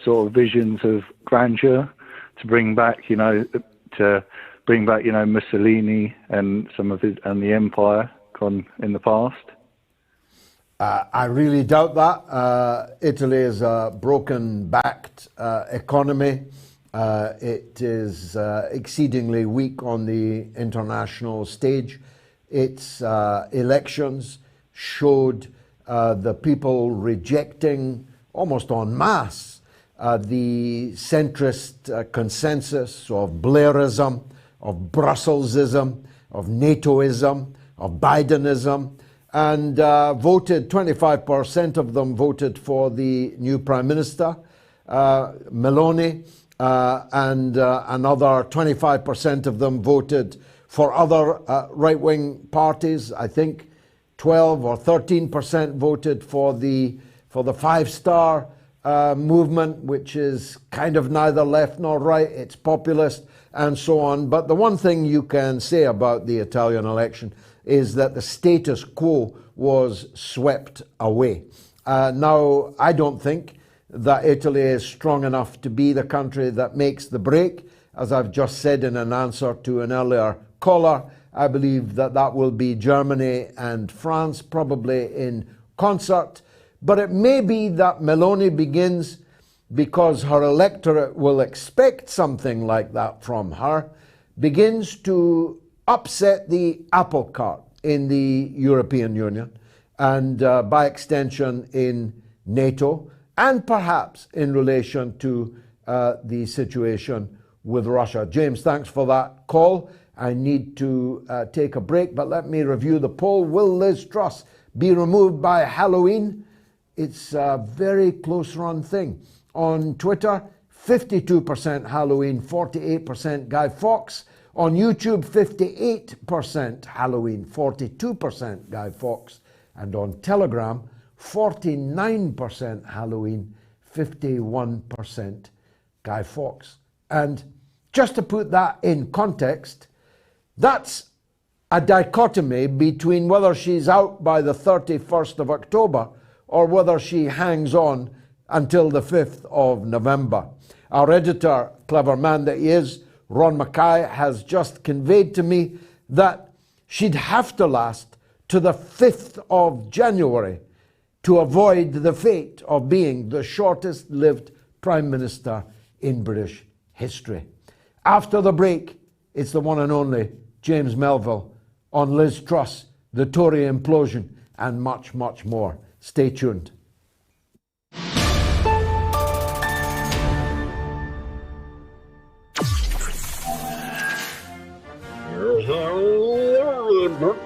I: sort of visions of grandeur to bring back, Mussolini and some of his and the empire gone in the past?
B: I really doubt that. Italy is a broken-backed economy. It is exceedingly weak on the international stage. Its elections showed the people rejecting almost en masse the centrist consensus of Blairism, of Brusselsism, of NATOism, of Bidenism, and voted, 25% of them voted for the new Prime Minister, Meloni, and another 25% of them voted for other right-wing parties. I think 12 or 13% voted for the Five Star movement, which is kind of neither left nor right. It's populist. and so on. But the one thing you can say about the Italian election is that the status quo was swept away. Now, I don't think that Italy is strong enough to be the country that makes the break. As I've just said in an answer to an earlier caller, I believe that that will be Germany and France, probably in concert. But it may be that Meloni begins, because her electorate will expect something like that from her, begins to upset the apple cart in the European Union and by extension in NATO, and perhaps in relation to the situation with Russia. James, thanks for that call. I need to take a break, but let me review the poll. Will Liz Truss be removed by Halloween? It's a very close run thing. On Twitter, 52% Halloween, 48% Guy Fawkes. On YouTube, 58% Halloween, 42% Guy Fawkes. And on Telegram, 49% Halloween, 51% Guy Fawkes. And just to put that in context, that's a dichotomy between whether she's out by the 31st of October or whether she hangs on until the 5th of November. Our editor, clever man that he is, Ron Mackay, has just conveyed to me that she'd have to last to the 5th of January to avoid the fate of being the shortest lived Prime Minister in British history. After the break, it's the one and only James Melville on Liz Truss, the Tory implosion, and much, much more. Stay tuned.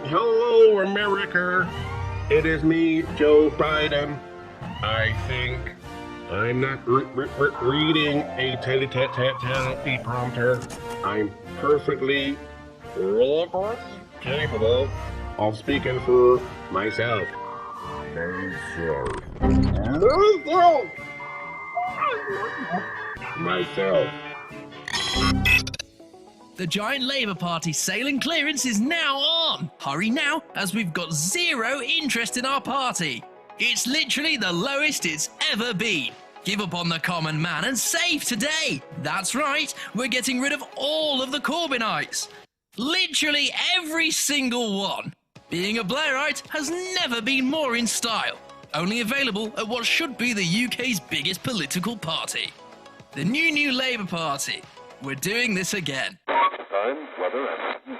J: Hello, America. It is me, Joe Biden. I think I'm not reading a teleprompter. I'm perfectly capable of speaking for myself. Myself.
K: The giant Labour Party sailing clearance is now on. Hurry now, as we've got zero interest in our party. It's literally the lowest it's ever been. Give up on the common man and save today. That's right, we're getting rid of all of the Corbynites. Literally every single one. Being a Blairite has never been more in style. Only available at what should be the UK's biggest political party. The new Labour Party. We're doing this again.
L: Time, weather, and...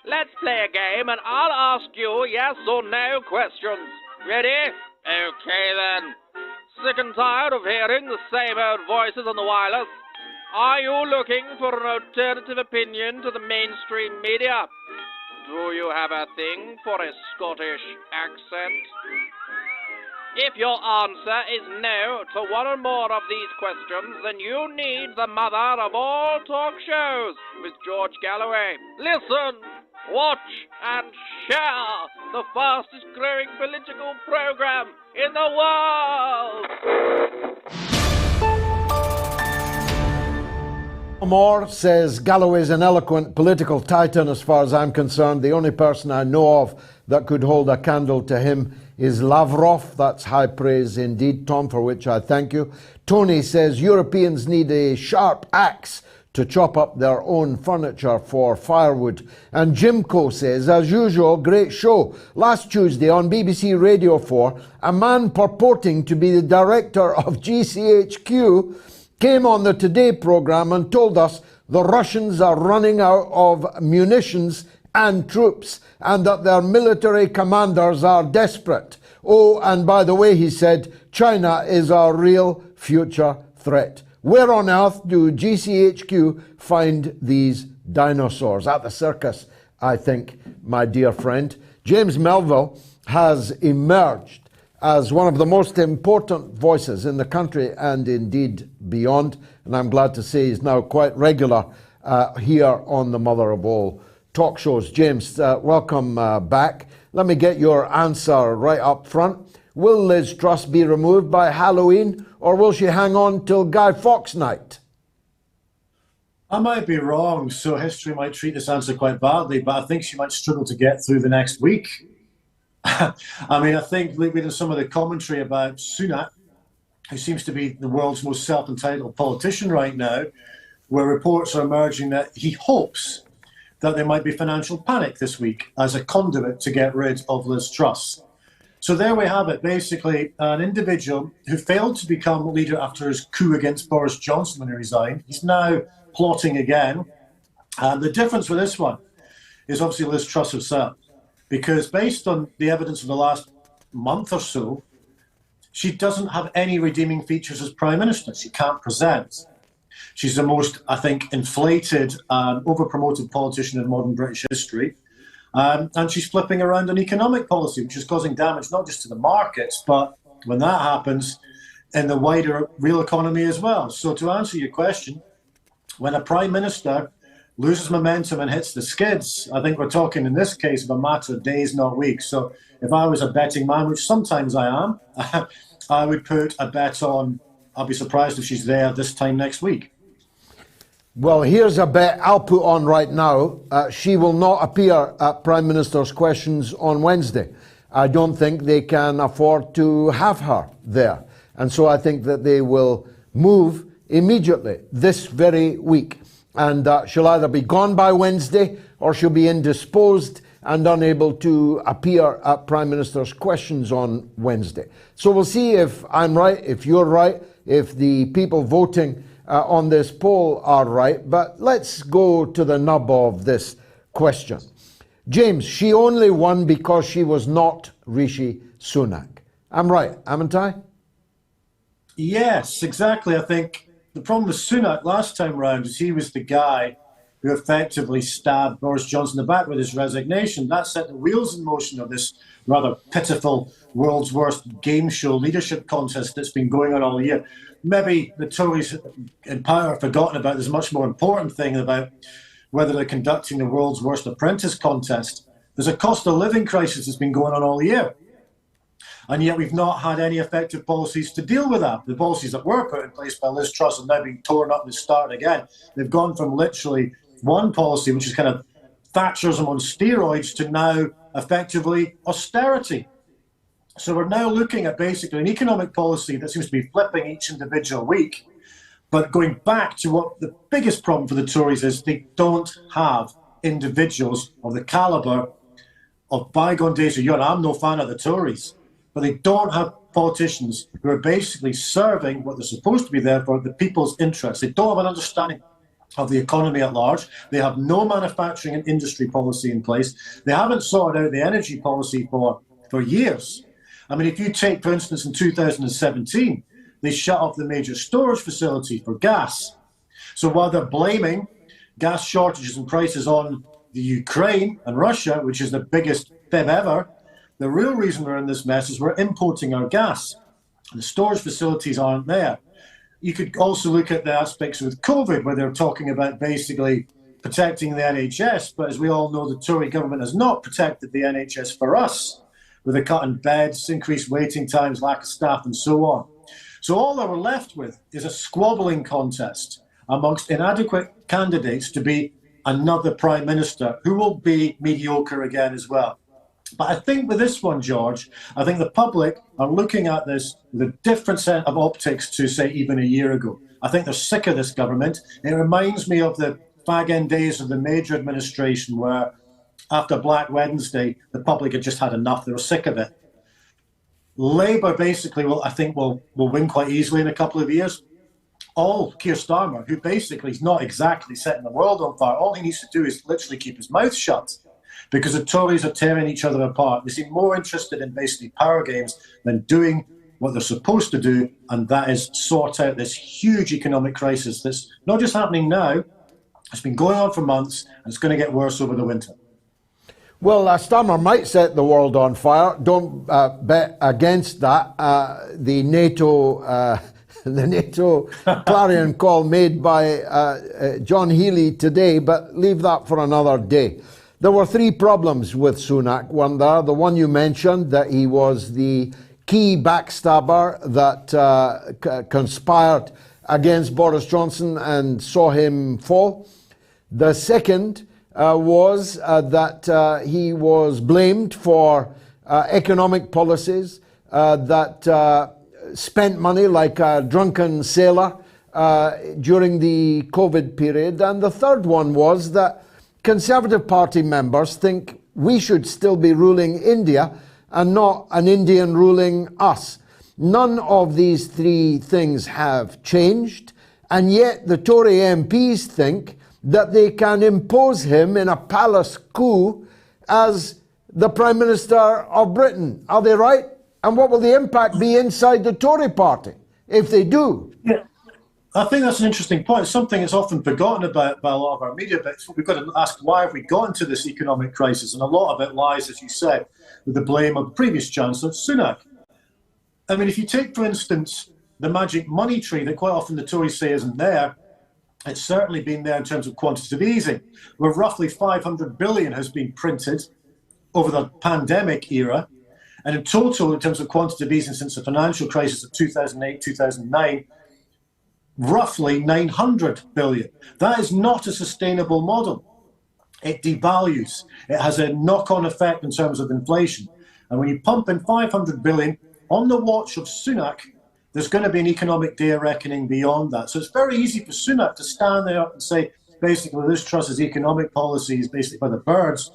F: Let's play a game and I'll ask you yes or no questions. Ready? Okay then. Sick and tired of hearing the same old voices on the wireless? Are you looking for an alternative opinion to the mainstream media? Do you have a thing for a Scottish accent? If your answer is no to one or more of these questions, then you need the mother of all talk shows with George Galloway. Listen, watch, and share the fastest growing political program in the world.
B: Moore says Galloway's an eloquent political titan as far as I'm concerned. The only person I know of that could hold a candle to him is Lavrov. That's high praise indeed, Tom, for which I thank you. Tony says Europeans need a sharp axe to chop up their own furniture for firewood. And Jimco says, as usual, great show. Last Tuesday on BBC Radio 4, a man purporting to be the director of GCHQ came on the Today programme and told us the Russians are running out of munitions and troops and that their military commanders are desperate. Oh, and by the way, he said, China is our real future threat. Where on earth do GCHQ find these dinosaurs? At the circus, I think, my dear friend. James Melville has emerged as one of the most important voices in the country and indeed beyond. And I'm glad to say he's now quite regular here on the Mother of All talk shows. James, welcome back. Let me get your answer right up front. Will Liz Truss be removed by Halloween, or will she hang on till Guy Fawkes night?
M: I might be wrong, so history might treat this answer quite badly, but I think she might struggle to get through the next week. I mean, I think reading some of the commentary about Sunak, who seems to be the world's most self-entitled politician right now, where reports are emerging that he hopes that there might be financial panic this week as a conduit to get rid of Liz Truss. So there we have it, basically an individual who failed to become leader after his coup against Boris Johnson when he resigned. He's now plotting again. And the difference with this one is obviously Liz Truss herself, because based on the evidence of the last month or so, she doesn't have any redeeming features as Prime Minister. She can't present. She's the most, I think, inflated, over-promoted politician in modern British history. And she's flipping around on economic policy, which is causing damage not just to the markets, but when that happens, in the wider real economy as well. So to answer your question, when a Prime Minister loses momentum and hits the skids, I think we're talking in this case of a matter of days, not weeks. So if I was a betting man, which sometimes I am, I would put a bet on, I'll be surprised if she's there this time next week.
B: Well, here's a bet I'll put on right now. She will not appear at Prime Minister's Questions on Wednesday. I don't think they can afford to have her there. And so I think that they will move immediately this very week. And she'll either be gone by Wednesday or she'll be indisposed and unable to appear at Prime Minister's Questions on Wednesday. So we'll see if I'm right, if you're right, if the people voting on this poll are right. But let's go to the nub of this question. James, she only won because she was not Rishi Sunak. I'm right, haven't I?
M: Yes, exactly. I think the problem with Sunak last time round is he was the guy who effectively stabbed Boris Johnson in the back with his resignation. That set the wheels in motion of this rather pitiful world's worst game show leadership contest that's been going on all year. Maybe the Tories in power have forgotten about this much more important thing about whether they're conducting the world's worst apprentice contest. There's a cost of living crisis that's been going on all year. And yet we've not had any effective policies to deal with that. The policies that were put in place by Liz Truss have now been torn up and started again. They've gone from literally one policy, which is kind of Thatcherism on steroids, to now effectively austerity. So we're now looking at basically an economic policy that seems to be flipping each individual week. But going back to what the biggest problem for the Tories is, they don't have individuals of the calibre of bygone days. I'm no fan of the Tories, but they don't have politicians who are basically serving what they're supposed to be there for, the people's interests. They don't have an understanding of the economy at large. They have no manufacturing and industry policy in place. They haven't sorted out the energy policy for years. I mean, if you take, for instance, in 2017, they shut off the major storage facility for gas. So while they're blaming gas shortages and prices on the Ukraine and Russia, which is the biggest fib ever, the real reason we're in this mess is we're importing our gas. The storage facilities aren't there. You could also look at the aspects with COVID, where they're talking about basically protecting the NHS. But as we all know, the Tory government has not protected the NHS for us, with a cut in beds, increased waiting times, lack of staff, and so on. So all that we're left with is a squabbling contest amongst inadequate candidates to be another Prime Minister who will be mediocre again as well. But I think with this one, George, I think the public are looking at this with a different set of optics to, say, even a year ago. I think they're sick of this government. It reminds me of the fag-end days of the Major administration, where after Black Wednesday, the public had just had enough. They were sick of it. Labour basically will win quite easily in a couple of years. Keir Starmer, who basically is not exactly setting the world on fire, all he needs to do is literally keep his mouth shut, because the Tories are tearing each other apart. They seem more interested in basically power games than doing what they're supposed to do, and that is sort out this huge economic crisis that's not just happening now, it's been going on for months, and it's going to get worse over the winter.
B: Well, Starmer might set the world on fire. Don't bet against that. The NATO clarion call made by John Healey today, but leave that for another day. There were three problems with Sunak. One there, the one you mentioned, that he was the key backstabber that conspired against Boris Johnson and saw him fall. The second was that he was blamed for economic policies that spent money like a drunken sailor during the COVID period. And the third one was that Conservative Party members think we should still be ruling India and not an Indian ruling us. None of these three things have changed, and yet the Tory MPs think that they can impose him in a palace coup as the Prime Minister of Britain. Are they right? And what will the impact be inside the Tory party if they do?
M: Yeah, I think that's an interesting point. It's something that's often forgotten about by a lot of our media, but we've got to ask, why have we got into this economic crisis? And a lot of it lies, as you said, with the blame of the previous Chancellor, Sunak. I mean, if you take, for instance, the magic money tree that quite often the Tories say isn't there, it's certainly been there in terms of quantitative easing, where roughly 500 billion has been printed over the pandemic era. And in total, in terms of quantitative easing since the financial crisis of 2008, 2009, roughly 900 billion. That is not a sustainable model. It devalues. It has a knock-on effect in terms of inflation. And when you pump in 500 billion on the watch of Sunak, there's going to be an economic day of reckoning beyond that. So it's very easy for Sunak to stand there and say, basically, Liz Truss's economic policy is basically by the birds.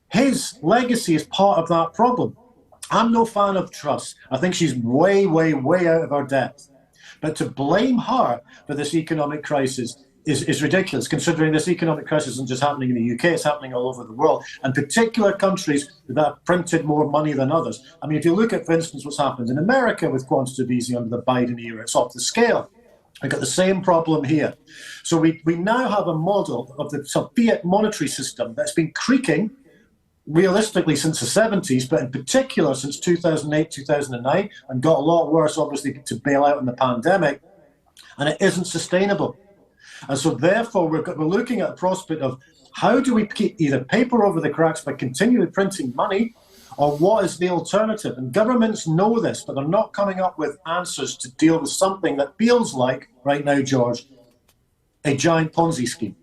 M: His legacy is part of that problem. I'm no fan of Truss. I think she's way, way, way out of her depth. But to blame her for this economic crisis is ridiculous, considering this economic crisis isn't just happening in the UK, it's happening all over the world, and particular countries that have printed more money than others. I mean, if you look at, for instance, what's happened in America with quantitative easing under the Biden era, it's off the scale. We've got the same problem here. So we now have a model of the fiat monetary system that's been creaking realistically since the 70s, but in particular since 2008, 2009, and got a lot worse, obviously, to bail out in the pandemic, and it isn't sustainable. And so therefore, we're looking at the prospect of how do we keep either paper over the cracks by continually printing money, or what is the alternative? And governments know this, but they're not coming up with answers to deal with something that feels like, right now, George, a giant Ponzi scheme.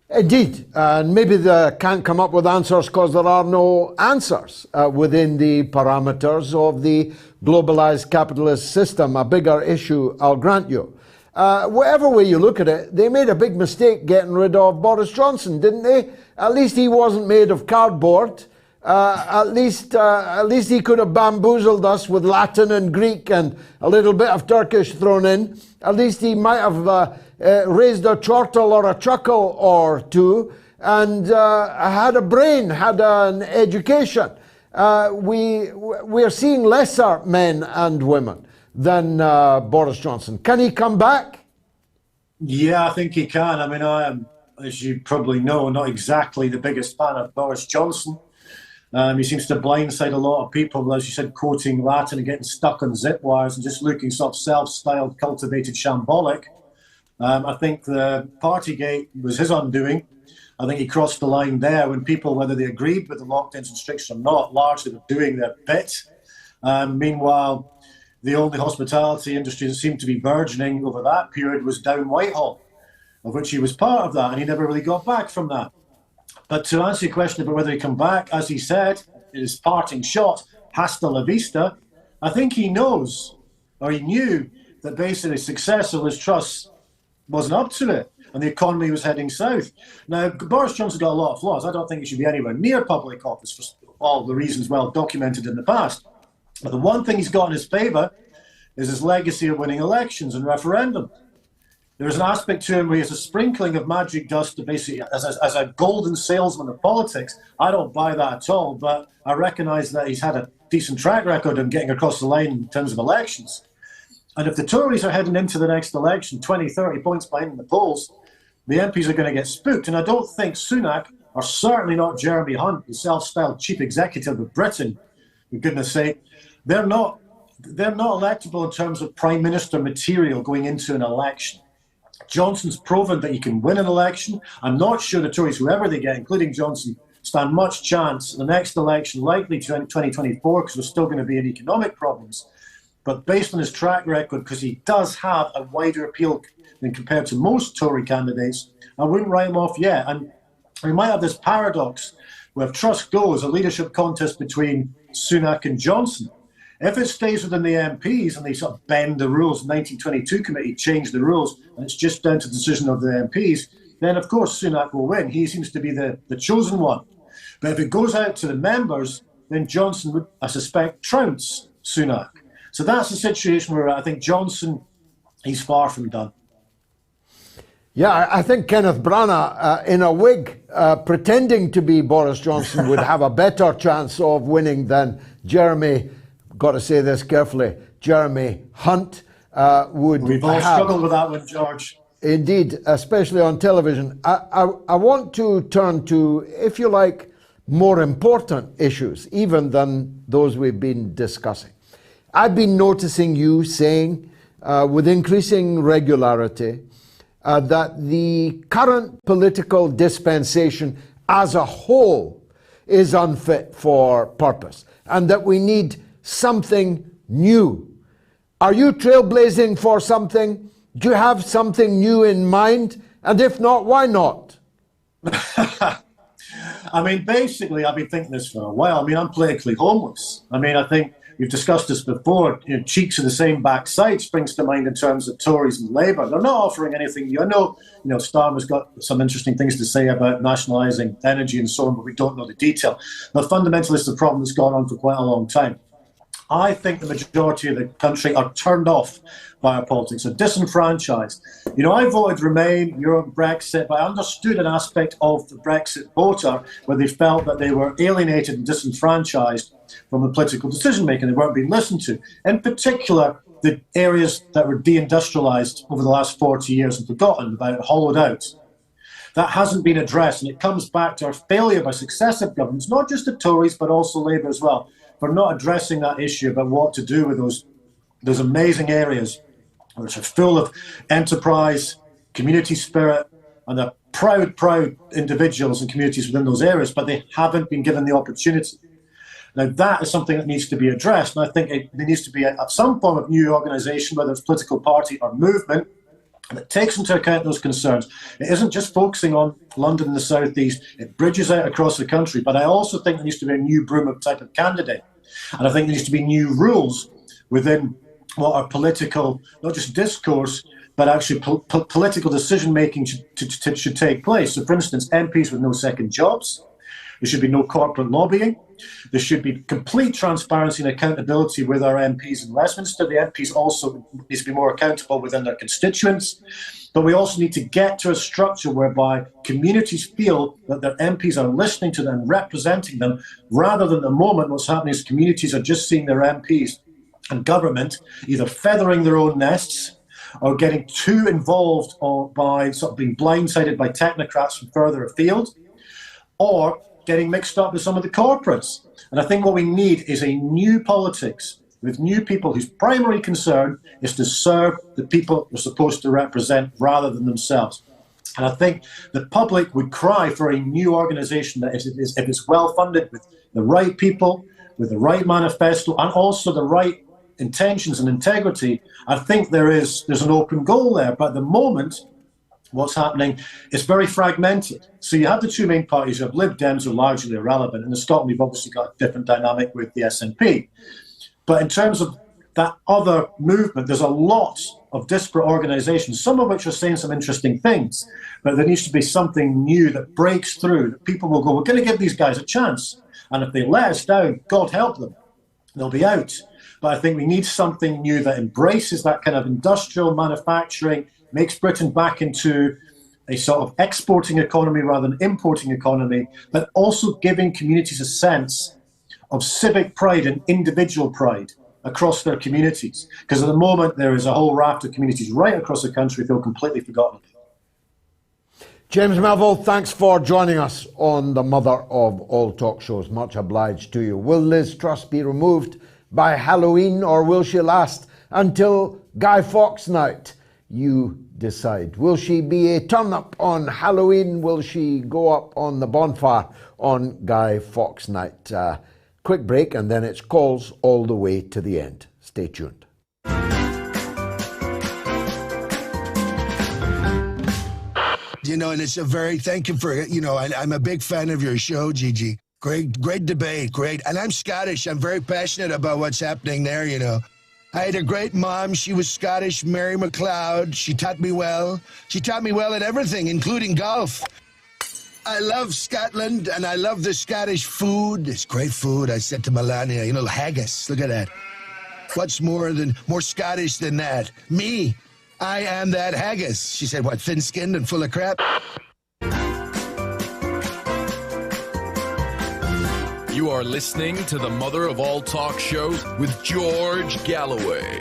B: Indeed, and maybe they can't come up with answers because there are no answers within the parameters of the globalized capitalist system. A bigger issue, I'll grant you. Whatever way you look at it, they made a big mistake getting rid of Boris Johnson, didn't they? At least he wasn't made of cardboard. At least he could have bamboozled us with Latin and Greek and a little bit of Turkish thrown in. At least he might have raised a chortle or a chuckle or two and had a brain, had an education. We're seeing lesser men and women than Boris Johnson. Can he come back?
M: Yeah, I think he can. I mean, I am, as you probably know, not exactly the biggest fan of Boris Johnson. He seems to blindside a lot of people, as you said, quoting Latin and getting stuck on zip wires and just looking sort of self-styled, cultivated, shambolic. I think the Partygate was his undoing. I think he crossed the line there when people, whether they agreed with the lockdowns and restrictions or not, largely were doing their bit. Meanwhile, the only hospitality industry that seemed to be burgeoning over that period was down Whitehall, of which he was part of that, and he never really got back from that. But to answer your question about whether he come back, as he said, his parting shot, hasta la vista, I think he knows, or he knew, that basically success of Liz Truss wasn't up to it, and the economy was heading south. Now, Boris Johnson got a lot of flaws. I don't think he should be anywhere near public office for all the reasons well documented in the past. But the one thing he's got in his favour is his legacy of winning elections and referendums. There's an aspect to him where he has a sprinkling of magic dust to basically, as a golden salesman of politics. I don't buy that at all, but I recognise that he's had a decent track record of getting across the line in terms of elections. And if the Tories are heading into the next election 20, 30 points behind in the polls, the MPs are going to get spooked. And I don't think Sunak, or certainly not Jeremy Hunt, the self-styled chief executive of Britain, for goodness sake, they're not electable in terms of prime minister material going into an election. Johnson's proven that he can win an election. I'm not sure the Tories, whoever they get, including Johnson, stand much chance in the next election, likely 2024, because we're still going to be in economic problems. but based on his track record, because he does have a wider appeal than compared to most Tory candidates, I wouldn't write him off yet. And we might have this paradox where if Truss goes, a leadership contest between Sunak and Johnson. If it stays within the MPs and they sort of bend the rules, the 1922 committee changed the rules, and it's just down to the decision of the MPs, then of course Sunak will win. He seems to be the chosen one. But if it goes out to the members, then Johnson would, I suspect, trounce Sunak. So that's the situation where I think Johnson, he's far from done.
B: Yeah, I think Kenneth Branagh, in a wig, pretending to be Boris Johnson, would have a better chance of winning than Jeremy, got to say this carefully, Jeremy Hunt would
M: We've all
B: have.
M: struggled with that one, George.
B: Indeed, especially on television. I want to turn to, if you like, more important issues, even than those we've been discussing. I've been noticing you saying with increasing regularity that the current political dispensation as a whole is unfit for purpose and that we need something new. Are you trailblazing for something? Do you have something new in mind? And if not, why not?
M: I mean, basically, I've been thinking this for a while. I mean, I'm politically homeless. I mean, I think we've discussed this before. You know, cheeks of the same backside springs to mind in terms of Tories and Labour. They're not offering anything new. I know, Starmer's got some interesting things to say about nationalising energy and so on, but we don't know the detail. But fundamentally, it's a problem that's gone on for quite a long time. I think the majority of the country are turned off by our politics, are disenfranchised. I voted Remain, Europe, Brexit, but I understood an aspect of the Brexit voter where they felt that they were alienated and disenfranchised from the political decision-making. They weren't being listened to. In particular, the areas that were deindustrialised over the last 40 years and forgotten about, hollowed out. That hasn't been addressed, and it comes back to our failure by successive governments, not just the Tories, but also Labour as well, for not addressing that issue about what to do with those amazing areas which are full of enterprise, community spirit, and they're proud individuals and communities within those areas, but they haven't been given the opportunity. Now, that is something that needs to be addressed, and I think there needs to be some form of new organisation, whether it's political party or movement, that takes into account those concerns. It isn't just focusing on London and the South East, it bridges out across the country, but I also think there needs to be a new Broome type of candidate. And I think there needs to be new rules within what our political, not just discourse, but actually political decision-making should take place. So, for instance, MPs with no second jobs. There should be no corporate lobbying. There should be complete transparency and accountability with our MPs in Westminster. The MPs also need to be more accountable within their constituents. But we also need to get to a structure whereby communities feel that their MPs are listening to them and representing them, rather than the moment what's happening is communities are just seeing their MPs and government either feathering their own nests or getting too involved by sort of being blindsided by technocrats from further afield, or getting mixed up with some of the corporates. And I think what we need is a new politics with new people whose primary concern is to serve the people they're supposed to represent rather than themselves. And I think the public would cry for a new organisation that if it's well funded with the right people, with the right manifesto, and also the right intentions and integrity. I think there's an open goal there. But at the moment, what's happening is very fragmented. So you have the two main parties. You have Lib Dems, who are largely irrelevant. And in Scotland, we've obviously got a different dynamic with the SNP. But in terms of that other movement, there's a lot of disparate organisations, some of which are saying some interesting things. But there needs to be something new that breaks through, that people will go, we're going to give these guys a chance. And if they let us down, God help them, they'll be out. But I think we need something new that embraces that kind of industrial manufacturing, makes Britain back into a sort of exporting economy rather than importing economy, but also giving communities a sense of civic pride and individual pride across their communities. Because at the moment, there is a whole raft of communities right across the country feel completely forgotten.
B: James Melville, thanks for joining us on the mother of all talk shows. Much obliged to you. Will Liz Truss be removed by Halloween, or will she last until Guy Fawkes night? You decide. Will she be a turn-up on Halloween? Will she go up on the bonfire on Guy Fawkes night? Quick break, and then it's calls all the way to the end. Stay tuned.
N: You know, and it's a very, thank you for, you know, I'm a big fan of your show, Gigi. Great debate, great. And I'm Scottish. I'm very passionate about what's happening there, you know. I had a great mom. She was Scottish, Mary McLeod. She taught me well. She taught me well at everything, including golf. I love Scotland, and I love the Scottish food. It's great food. I said to Melania, you know, haggis. Look at that. What's more Scottish than that? Me. I am that haggis. She said, what, thin-skinned and full of crap?
O: You are listening to the mother of all talk shows with George Galloway.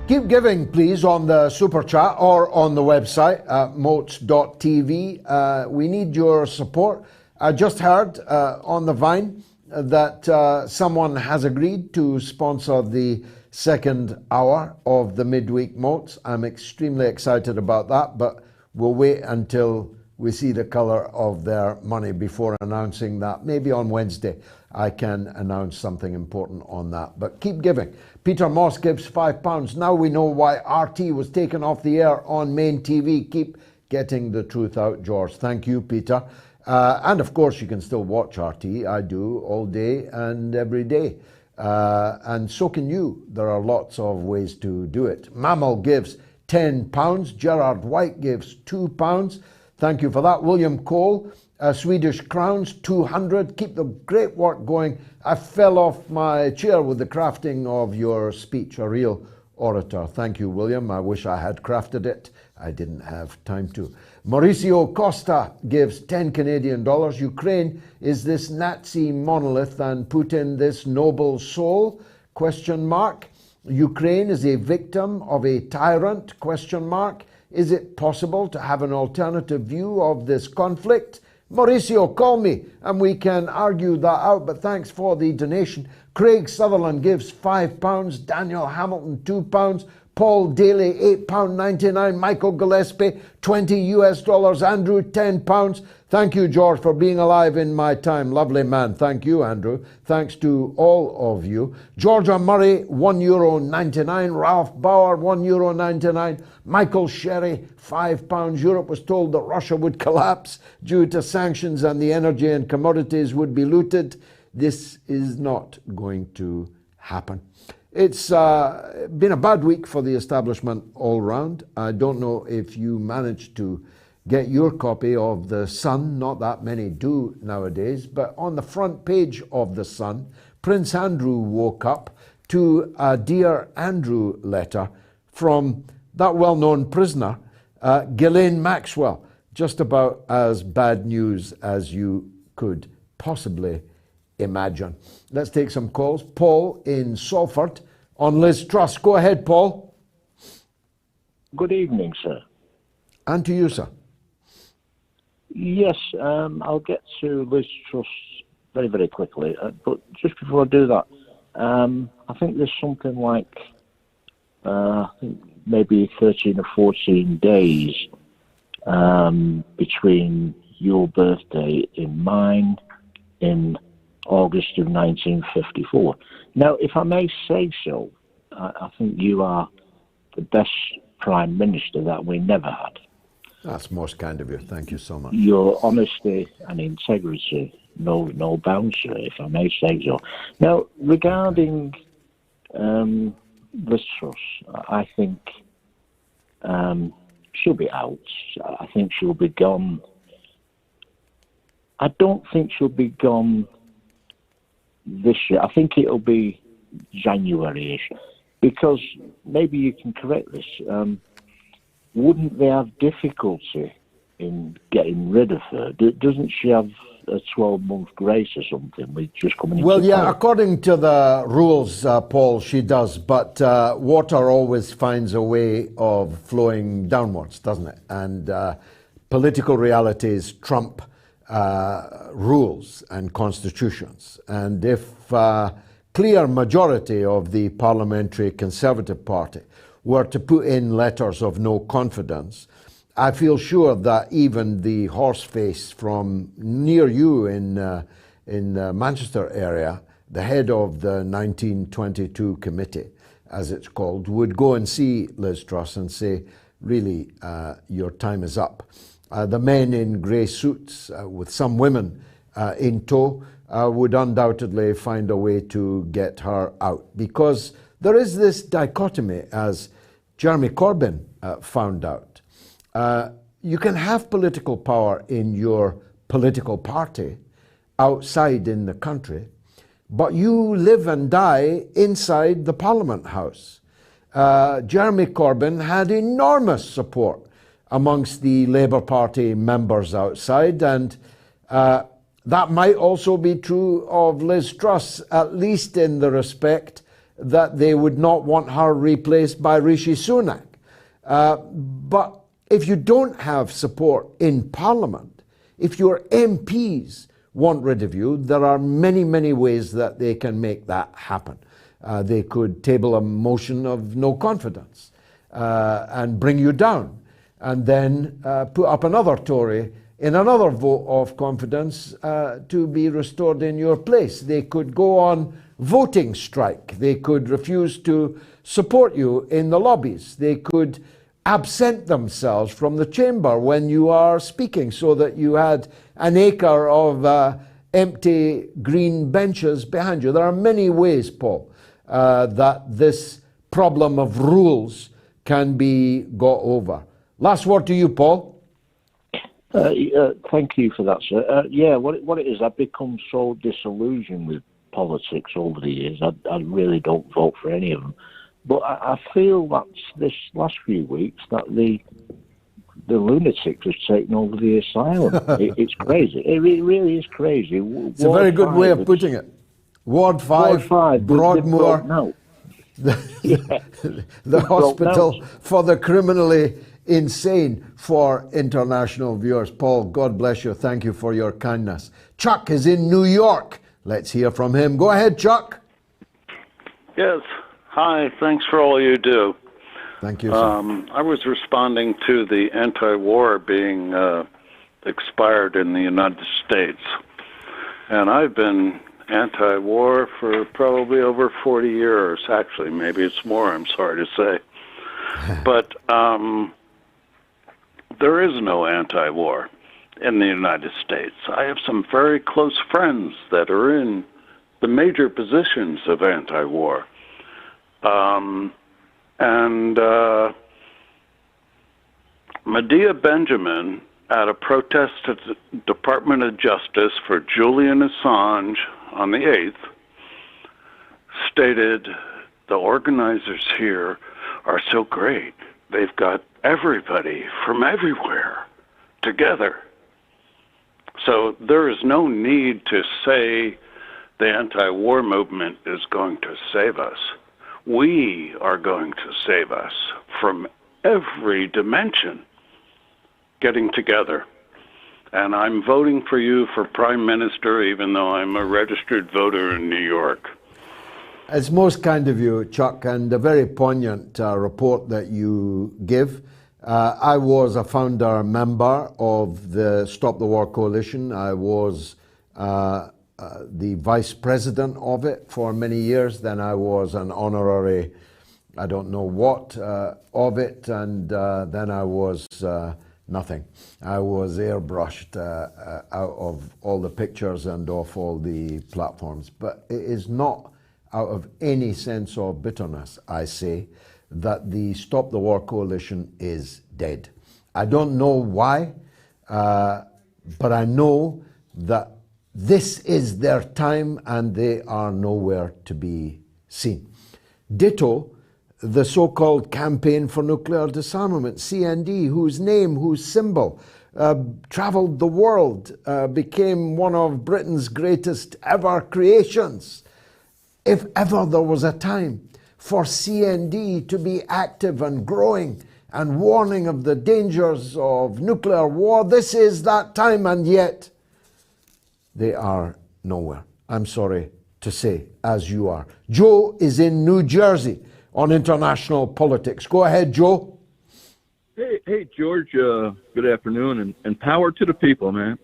B: Keep giving, please, on the Super Chat or on the website, moats.tv. We need your support. I just heard on the Vine that someone has agreed to sponsor the second hour of the midweek Moats. I'm extremely excited about that, but we'll wait until we see the colour of their money before announcing that. Maybe on Wednesday I can announce something important on that. But keep giving. Peter Moss gives £5. Now we know why RT was taken off the air on main TV. Keep getting the truth out, George. Thank you, Peter. And of course you can still watch RT. I do all day and every day. And so can you. There are lots of ways to do it. Mammal gives £10. Gerard White gives £2. Thank you for that. William Cole, Swedish crowns, 200. Keep the great work going. I fell off my chair with the crafting of your speech, a real orator. Thank you, William. I wish I had crafted it. I didn't have time to. Mauricio Costa gives 10 Canadian dollars. Ukraine is this Nazi monolith and Putin this noble soul? Question mark. Ukraine is a victim of a tyrant? Question mark. Is it possible to have an alternative view of this conflict? Mauricio, call me and we can argue that out, but thanks for the donation. Craig Sutherland gives £5. Daniel Hamilton, £2. Paul Daly, £8.99. Michael Gillespie, $20. Andrew, £10. Thank you, George, for being alive in my time. Lovely man. Thank you, Andrew. Thanks to all of you. Georgia Murray, €1.99. Ralph Bauer, €1.99. Michael Sherry, £5. Europe was told that Russia would collapse due to sanctions and the energy and commodities would be looted. This is not going to happen. It's been a bad week for the establishment all round. I don't know if you managed to get your copy of The Sun. Not that many do nowadays. But on the front page of The Sun, Prince Andrew woke up to a Dear Andrew letter from that well-known prisoner, Ghislaine Maxwell. Just about as bad news as you could possibly imagine. Let's take some calls. Paul in Salford on Liz Truss. Go ahead, Paul.
P: Good evening, sir.
B: And to you, sir.
P: Yes, I'll get to Liz Truss very, very quickly. But just before I do that, I think there's something like I think maybe 13 or 14 days between your birthday and mine in August of 1954. Now, if I may say so, I think you are the best Prime Minister that we never had.
B: That's most kind of you. Thank you so much.
P: Your honesty and integrity, no bounds, if I may say so. Now, regarding Liz Truss, I think she'll be out. I think she'll be gone. I don't think she'll be gone this year. I think it'll be January-ish, because maybe you can correct this. Wouldn't they have difficulty in getting rid of her? Doesn't she have a 12-month grace or something with just coming into
B: Well, yeah,
P: power?
B: according to the rules, Paul, she does, but water always finds a way of flowing downwards, doesn't it? And political realities trump rules and constitutions. And if clear majority of the Parliamentary Conservative Party were to put in letters of no confidence, I feel sure that even the horseface from near you in the Manchester area, the head of the 1922 committee, as it's called, would go and see Liz Truss and say, really, your time is up. The men in grey suits with some women in tow would undoubtedly find a way to get her out, because there is this dichotomy, as Jeremy Corbyn found out. You can have political power in your political party outside in the country, but you live and die inside the Parliament House. Jeremy Corbyn had enormous support amongst the Labour Party members outside, and that might also be true of Liz Truss, at least in the respect that they would not want her replaced by Rishi Sunak. But if you don't have support in Parliament, if your MPs want rid of you, there are many, many ways that they can make that happen. They could table a motion of no confidence and bring you down, and then put up another Tory in another vote of confidence to be restored in your place. They could go on voting strike. They could refuse to support you in the lobbies. They could absent themselves from the chamber when you are speaking, so that you had an acre of empty green benches behind you. There are many ways, Paul, that this problem of rules can be got over. Last word to you, Paul.
P: Thank you for that, sir. Yeah, what it is, I've become so disillusioned with politics over the years. I really don't vote for any of them. But I feel that this last few weeks that the lunatics have taken over the asylum. It's crazy. It really is crazy.
B: It's a very good way of putting it. Ward 5, Broadmoor,
P: no.
B: the hospital for the criminally insane for international viewers. Paul, God bless you. Thank you for your kindness. Chuck is in New York. Let's hear from him. Go ahead, Chuck.
Q: Yes. Hi. Thanks for all you do.
B: Thank you, sir.
Q: I was responding to the anti-war being expired in the United States. And I've been anti-war for probably over 40 years. Actually, maybe it's more, I'm sorry to say. But there is no anti-war in the United States. I have some very close friends that are in the major positions of anti-war. Medea Benjamin, at a protest at the Department of Justice for Julian Assange on the 8th, stated, the organizers here are so great. They've got everybody from everywhere together. So there is no need to say the anti-war movement is going to save us. We are going to save us from every dimension getting together. And I'm voting for you for Prime Minister, even though I'm a registered voter in New York.
B: It's most kind of you, Chuck, and a very poignant report that you give. I was a founder member of the Stop the War Coalition. I was the vice president of it for many years. Then I was an honorary, I don't know what, of it, and then I was nothing. I was airbrushed out of all the pictures and off all the platforms. But it is not out of any sense of bitterness, I say, that the Stop the War Coalition is dead. I don't know why, but I know that this is their time and they are nowhere to be seen. Ditto, the so-called Campaign for Nuclear Disarmament, CND, whose name, whose symbol, travelled the world, became one of Britain's greatest ever creations. If ever there was a time for CND to be active and growing and warning of the dangers of nuclear war, this is that time, and yet they are nowhere. I'm sorry to say, as you are. Joe is in New Jersey on international politics. Go ahead, Joe.
R: Hey, George. Good afternoon, and power to the people, man.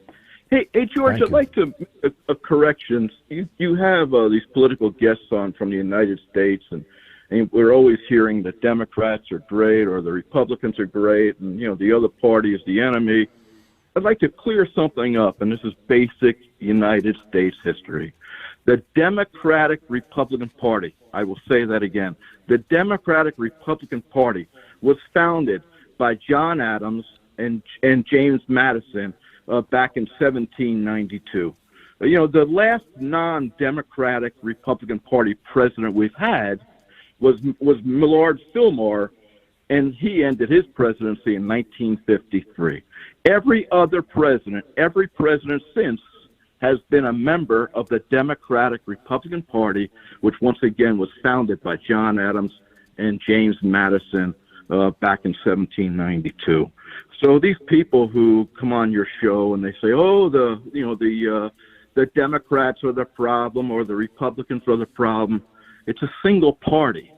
R: Hey, George. I'd like to make a correction. You have these political guests on from the United States, and And we're always hearing the Democrats are great or the Republicans are great and, the other party is the enemy. I'd like to clear something up, and this is basic United States history. The Democratic Republican Party, I will say that again, the Democratic Republican Party was founded by John Adams and James Madison back in 1792. The last non-Democratic Republican Party president we've had was Millard Fillmore, and he ended his presidency in 1953. Every other president, every president since, has been a member of the Democratic Republican Party, which once again was founded by John Adams and James Madison back in 1792. So these people who come on your show and they say, "Oh, the Democrats are the problem or the Republicans are the problem," it's a single party,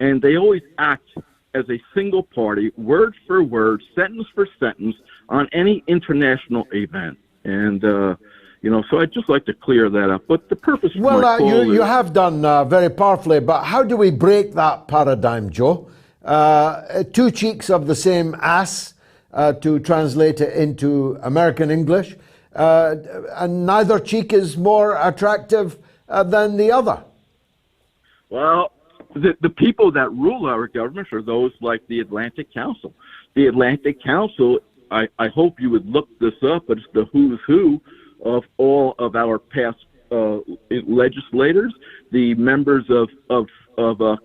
R: and they always act as a single party, word for word, sentence for sentence, on any international event. And so I'd just like to clear that up. But the purpose of my call
B: you have done very powerfully, but how do we break that paradigm, Joe? Two cheeks of the same ass, to translate it into American English, and neither cheek is more attractive than the other.
R: Well, the people that rule our government are those like the Atlantic Council. The Atlantic Council, I hope you would look this up, but it's the who's who of all of our past legislators, the members of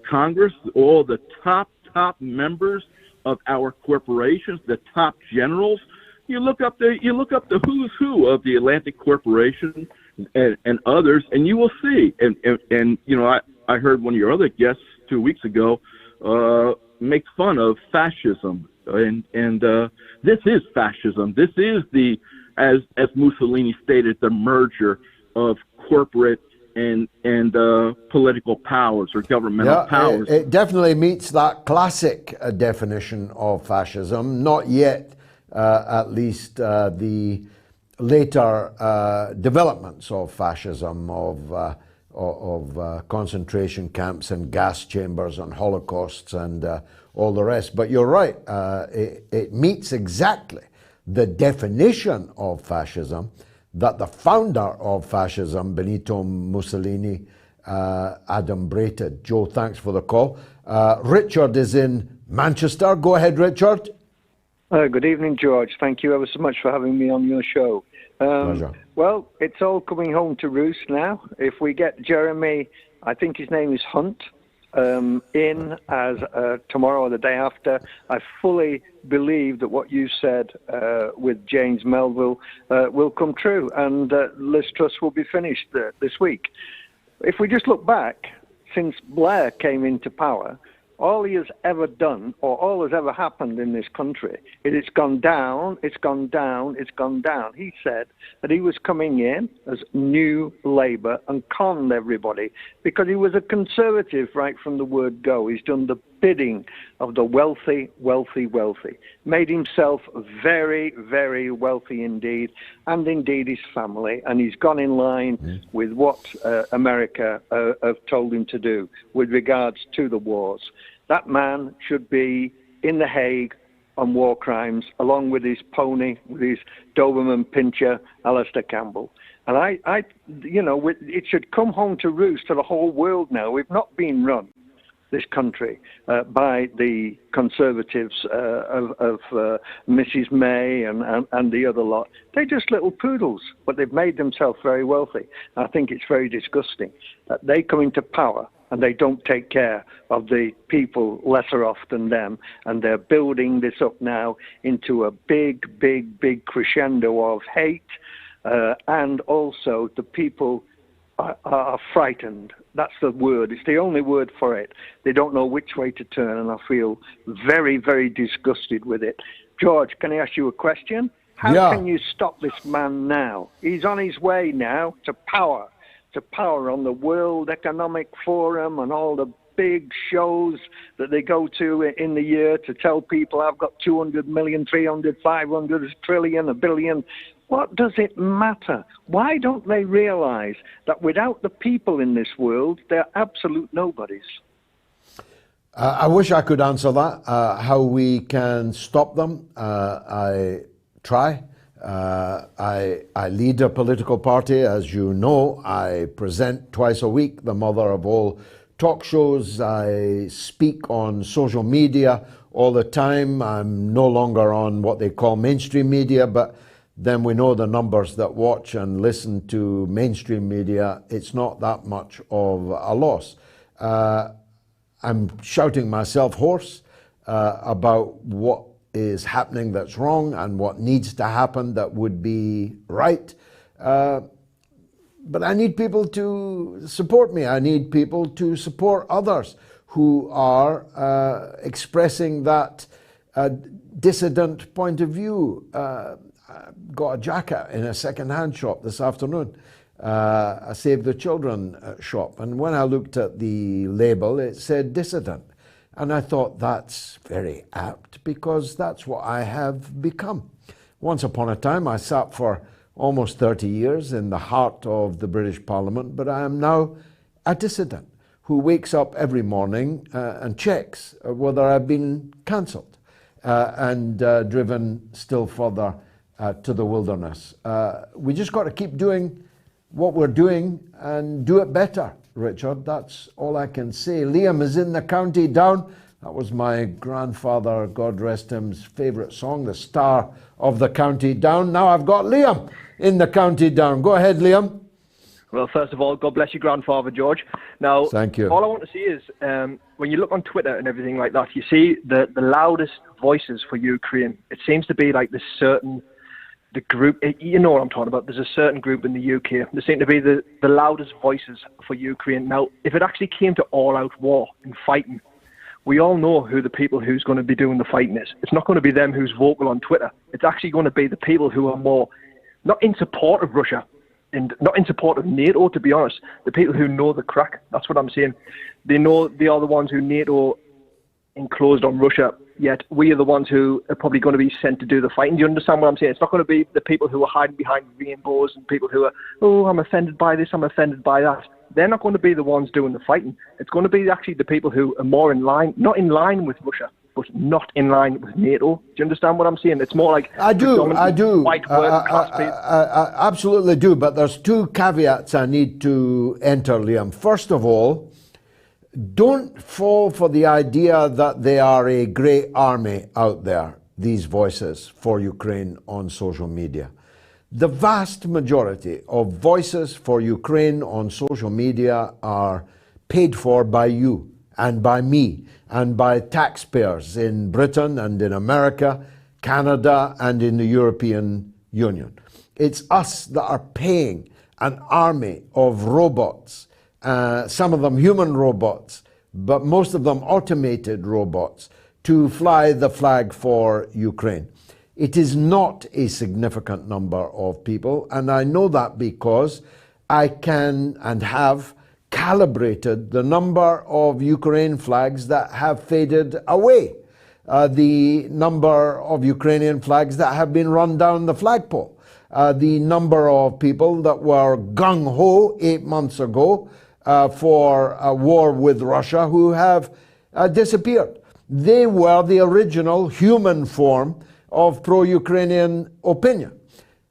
R: Congress, all the top members of our corporations, the top generals. You look up the who's who of the Atlantic Corporation and others, and you will see. And I heard one of your other guests 2 weeks ago make fun of fascism, and this is fascism. This is as Mussolini stated, the merger of corporate and political powers or governmental powers.
B: It definitely meets that classic definition of fascism. Not yet, at least, the later developments of fascism, of concentration camps and gas chambers and holocausts and all the rest. But you're right, it meets exactly the definition of fascism that the founder of fascism, Benito Mussolini, adumbrated. Joe, thanks for the call. Richard is in Manchester. Go ahead, Richard.
S: Good evening, George. Thank you ever so much for having me on your show.
B: Pleasure.
S: Well, it's all coming home to roost now. If we get Jeremy, I think his name is Hunt, in as tomorrow or the day after, I fully believe that what you said with James Melville will come true, and liztruss will be finished this week. If we just look back, since Blair came into power, all he has ever done, or all has ever happened in this country, is it's gone down, it's gone down, it's gone down. He said that he was coming in as new Labour and conned everybody because he was a conservative right from the word go. He's done the bidding of the wealthy, wealthy, wealthy. Made himself very, very wealthy indeed, and indeed his family. And he's gone in line with what America have told him to do with regards to the wars. That man should be in The Hague on war crimes, along with his pony, with his Doberman pincher, Alistair Campbell. And it should come home to roost to the whole world now. We've not been run, this country, by the conservatives of Mrs. May and the other lot. They're just little poodles, but they've made themselves very wealthy. I think it's very disgusting that they come into power and they don't take care of the people lesser off than them. And they're building this up now into a big, big, big crescendo of hate. And also the people are frightened. That's the word. It's the only word for it. They don't know which way to turn, and I feel very, very disgusted with it. George, can I ask you a question? How can you stop this man now? He's on his way now to power on the World Economic Forum and all the big shows that they go to in the year to tell people I've got 200 million, 300, 500, a trillion, a billion. What does it matter? Why don't they realize that without the people in this world, they're absolute nobodies?
B: I wish I could answer that. How we can stop them, I try. I lead a political party, as you know. I present twice a week, the mother of all talk shows. I speak on social media all the time. I'm no longer on what they call mainstream media, but then we know the numbers that watch and listen to mainstream media. It's not that much of a loss. I'm shouting myself hoarse about what is happening that's wrong and what needs to happen that would be right. But I need people to support me. I need people to support others who are expressing that dissident point of view. I got a jacket in a second-hand shop this afternoon, a Save the Children shop. And when I looked at the label, it said dissident. And I thought that's very apt because that's what I have become. Once upon a time, I sat for almost 30 years in the heart of the British Parliament, but I am now a dissident who wakes up every morning and checks whether I've been cancelled and driven still further to the wilderness. We just got to keep doing what we're doing and do it better, Richard. That's all I can say. Liam is in the County Down. That was my grandfather, God rest him's favourite song, The Star of the County Down. Now I've got Liam in the County Down. Go ahead, Liam.
T: Well, first of all, God bless your grandfather, George. Now,
B: thank you.
T: All I want to see is, when you look on Twitter and everything like that, you see the loudest voices for Ukraine. It seems to be like this certain, the group, you know what I'm talking about, there's a certain group in the UK. They seem to be the loudest voices for Ukraine. Now, if it actually came to all-out war and fighting, we all know who the people who's going to be doing the fighting is. It's not going to be them who's vocal on Twitter. It's actually going to be the people who are more, not in support of Russia, and not in support of NATO, to be honest. The people who know the crack. That's what I'm saying. They know they are the ones who NATO enclosed on Russia, yet we are the ones who are probably going to be sent to do the fighting. Do you understand what I'm saying? It's not going to be the people who are hiding behind rainbows and people who are, oh, I'm offended by this, I'm offended by that. They're not going to be the ones doing the fighting. It's going to be actually the people who are more in line, not in line with Russia, but not in line with NATO. Do you understand what I'm saying? It's more like
B: I do.
T: White working class people.
B: I absolutely do, but there's two caveats I need to enter, Liam. First of all, don't fall for the idea that they are a great army out there, these voices for Ukraine on social media. The vast majority of voices for Ukraine on social media are paid for by you and by me and by taxpayers in Britain and in America, Canada and in the European Union. It's us that are paying an army of robots, some of them human robots, but most of them automated robots, to fly the flag for Ukraine. It is not a significant number of people, and I know that because I can and have calibrated the number of Ukraine flags that have faded away, the number of Ukrainian flags that have been run down the flagpole, the number of people that were gung-ho 8 months ago for a war with Russia who have disappeared. They were the original human form of pro-Ukrainian opinion,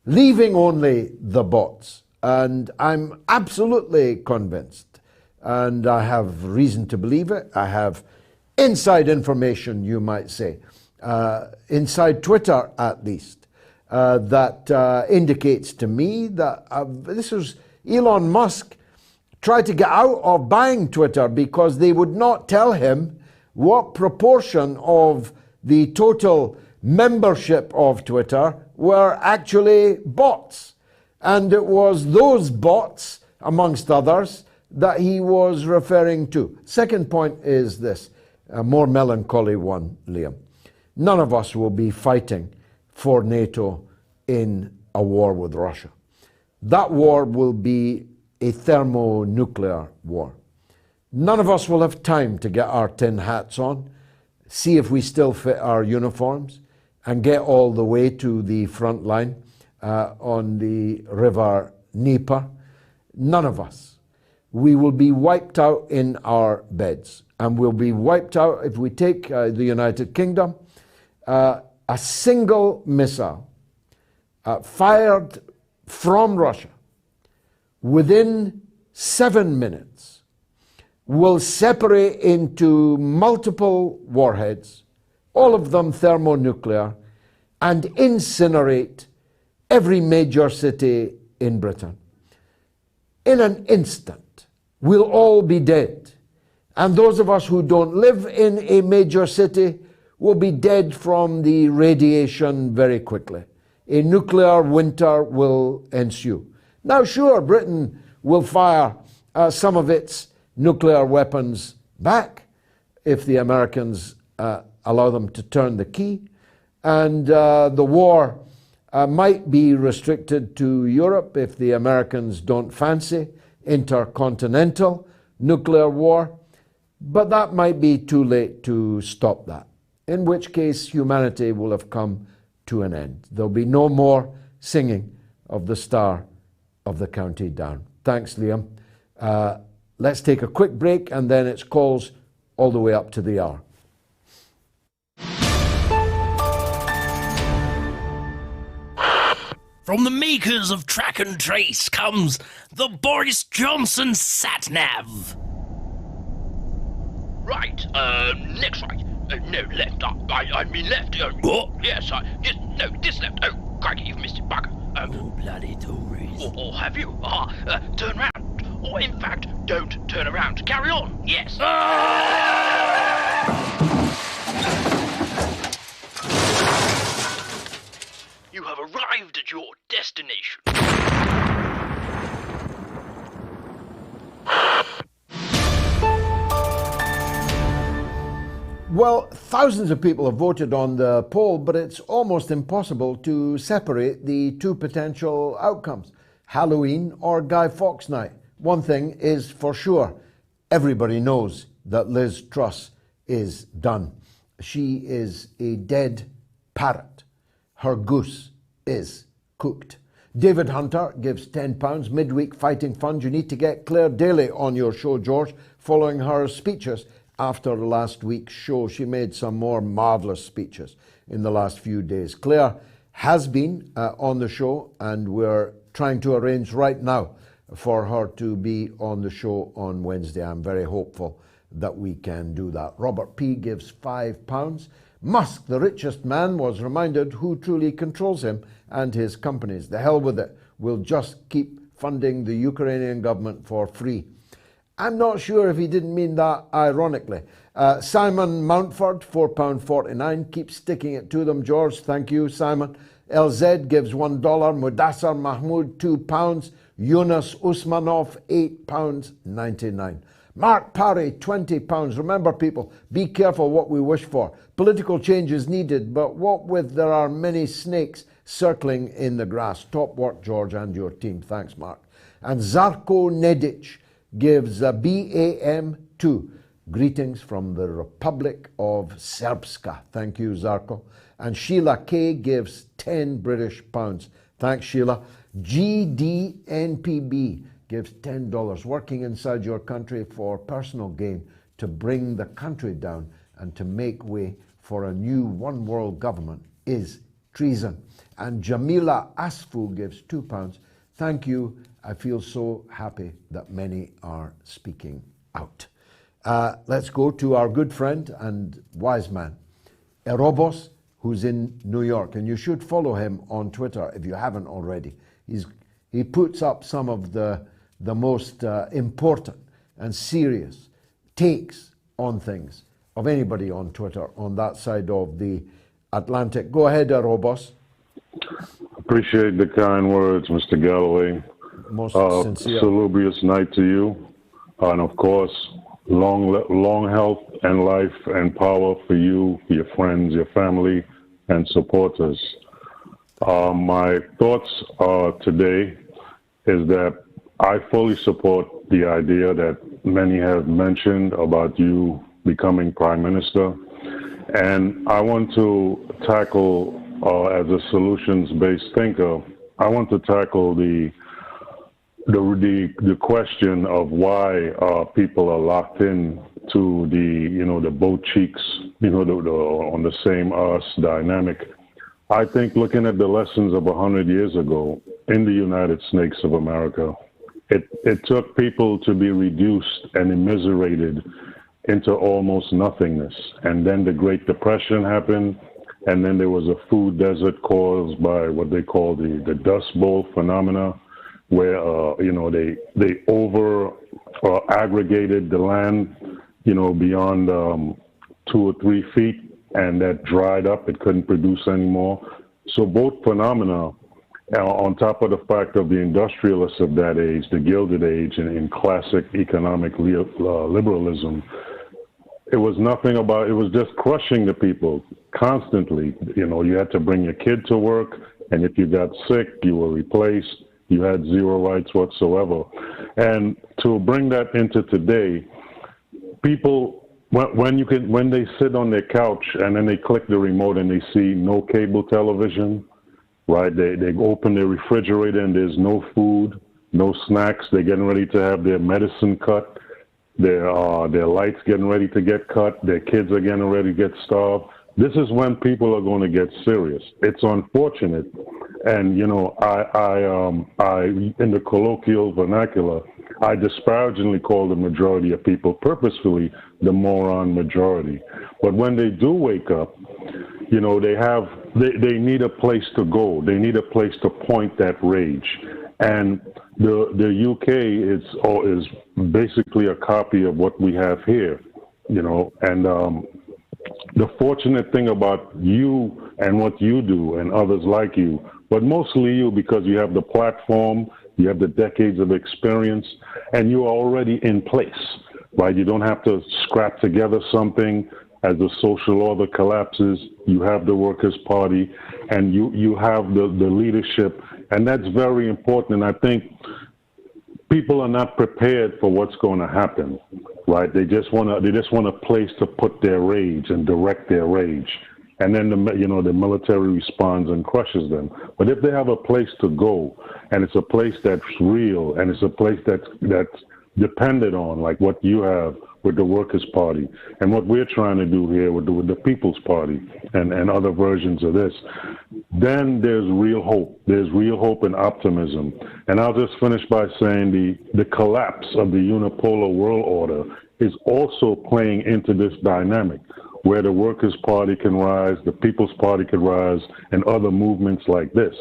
B: leaving only the bots. And I'm absolutely convinced, and I have reason to believe it, I have inside information, you might say, inside Twitter at least, that indicates to me that this was Elon Musk tried to get out of buying Twitter because they would not tell him what proportion of the total membership of Twitter were actually bots. And it was those bots, amongst others, that he was referring to. Second point is this, a more melancholy one, Liam. None of us will be fighting for NATO in a war with Russia. That war will be a thermonuclear war. None of us will have time to get our tin hats on, see if we still fit our uniforms, and get all the way to the front line on the river Dnieper. None of us. we will be wiped out in our beds. And we'll be wiped out if we take the United Kingdom. A single missile fired from Russia within 7 minutes will separate into multiple warheads, all of them thermonuclear, and incinerate every major city in Britain. In an instant, we'll all be dead. And those of us who don't live in a major city will be dead from the radiation very quickly. A nuclear winter will ensue. Now, sure, Britain will fire some of its nuclear weapons back if the Americans allow them to turn the key. And the war might be restricted to Europe if the Americans don't fancy intercontinental nuclear war. But that might be too late to stop that, in which case humanity will have come to an end. There'll be no more singing of the Star of the County Down. Thanks, Liam. Let's take a quick break, and then it's calls all the way up to the hour.
K: From the makers of Track and Trace comes the Boris Johnson sat-nav.
C: Right, next right. No, left. I mean left.
K: What?
C: Yes, no, this left. Oh, crikey, you've missed it, bugger.
K: Oh, bloody Tories.
C: Or have you? Turn round. Or, in fact, don't turn around. Carry on. Yes. You have arrived at your destination.
B: Well, thousands of people have voted on the poll, but it's almost impossible to separate the two potential outcomes, Halloween or Guy Fawkes Night. One thing is for sure, everybody knows that Liz Truss is done. She is a dead parrot. Her goose is cooked. David Hunter gives £10 midweek fighting fund. You need to get Claire Daly on your show, George, following her speeches. After last week's show, she made some more marvellous speeches in the last few days. Claire has been on the show, and we're trying to arrange right now for her to be on the show on Wednesday. I'm very hopeful that we can do that. Robert P. gives £5. Musk, the richest man, was reminded who truly controls him and his companies. The hell with it. We'll just keep funding the Ukrainian government for free. I'm not sure if he didn't mean that ironically. Simon Mountford, £4.49. Keep sticking it to them, George. Thank you, Simon. LZ gives $1. Mudassar Mahmood, £2. Yunus Usmanov, £8.99. Mark Parry, £20. Remember, people, be careful what we wish for. Political change is needed, but what with there are many snakes circling in the grass. Top work, George, and your team. Thanks, Mark. And Zarko Nedic gives a BAM2. Greetings from the Republic of Srpska. Thank you, Zarko. And Sheila K gives £10 Thanks, Sheila. GDNPB gives $10. Working inside your country for personal gain to bring the country down and to make way for a new one world government is treason. And Jamila Asfu gives £2. Thank you. I feel so happy that many are speaking out. Let's go to our good friend and wise man, Erobos, who's in New York. And you should follow him on Twitter if you haven't already. He puts up some of the most important and serious takes on things of anybody on Twitter on that side of the Atlantic. Go ahead, Erobos.
U: Appreciate the kind words, Mr. Galloway.
B: Most sincere.
U: Salubrious night to you. And of course, long health and life and power for you, your friends, your family, and supporters. My thoughts today is that I fully support the idea that many have mentioned about you becoming Prime Minister. And I want to tackle, as a solutions-based thinker, I want to tackle the the question of why people are locked in to the boat cheeks, on the same us dynamic. I think looking at the lessons of 100 years ago in the United Snakes of America, it took people to be reduced and immiserated into almost nothingness. And then the Great Depression happened, and then there was a food desert caused by what they call the Dust Bowl phenomena, where they over aggregated the land, beyond 2 or 3 feet, and that dried up. It couldn't produce anymore. So both phenomena, on top of the fact of the industrialists of that age, the Gilded Age, in classic economic liberalism, it was nothing about, it was just crushing the people constantly. You had to bring your kid to work, and if you got sick, you were replaced. You had zero rights whatsoever. And to bring that into today, people, when they sit on their couch and then they click the remote and they see no cable television, right? They open their refrigerator and there's no food, no snacks. They're getting ready to have their medicine cut. Their lights getting ready to get cut. Their kids are getting ready to get starved. This is when people are going to get serious. It's unfortunate. And, I in the colloquial vernacular, I disparagingly call the majority of people purposefully the moron majority. But when they do wake up, they need a place to go. They need a place to point that rage. And the UK is basically a copy of what we have here, and the fortunate thing about you and what you do and others like you, but mostly you, because you have the platform, you have the decades of experience, and you're already in place, right? You don't have to scrap together something as the social order collapses. You have the Workers' Party, and you have the leadership, and that's very important. And I think people are not prepared for what's going to happen, right? They just want a place to put their rage and direct their rage, and then the military responds and crushes them. But if they have a place to go, and it's a place that's real, and it's a place that's depended on, like what you have with the Workers' Party, and what we're trying to do here with the People's Party and other versions of this, then there's real hope. There's real hope and optimism. And I'll just finish by saying the collapse of the unipolar world order is also playing into this dynamic, where the Workers' Party can rise, the People's Party can rise, and other movements like this,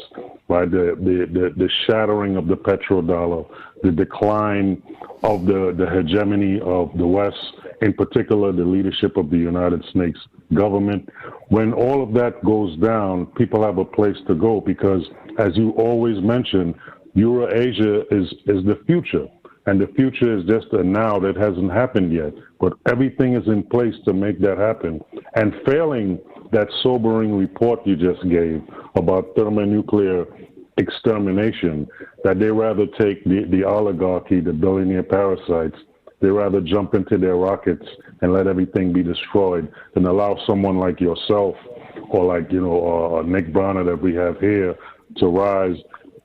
U: right? The shattering of the petrodollar, the decline of the hegemony of the West, in particular the leadership of the United States government. When all of that goes down, people have a place to go, because, as you always mention, Eurasia is the future. And the future is just a now that hasn't happened yet. But everything is in place to make that happen. And failing that sobering report you just gave about thermonuclear extermination, that they rather take the oligarchy, the billionaire parasites, they rather jump into their rockets and let everything be destroyed than allow someone like yourself or like, Nick Browner that we have here to rise.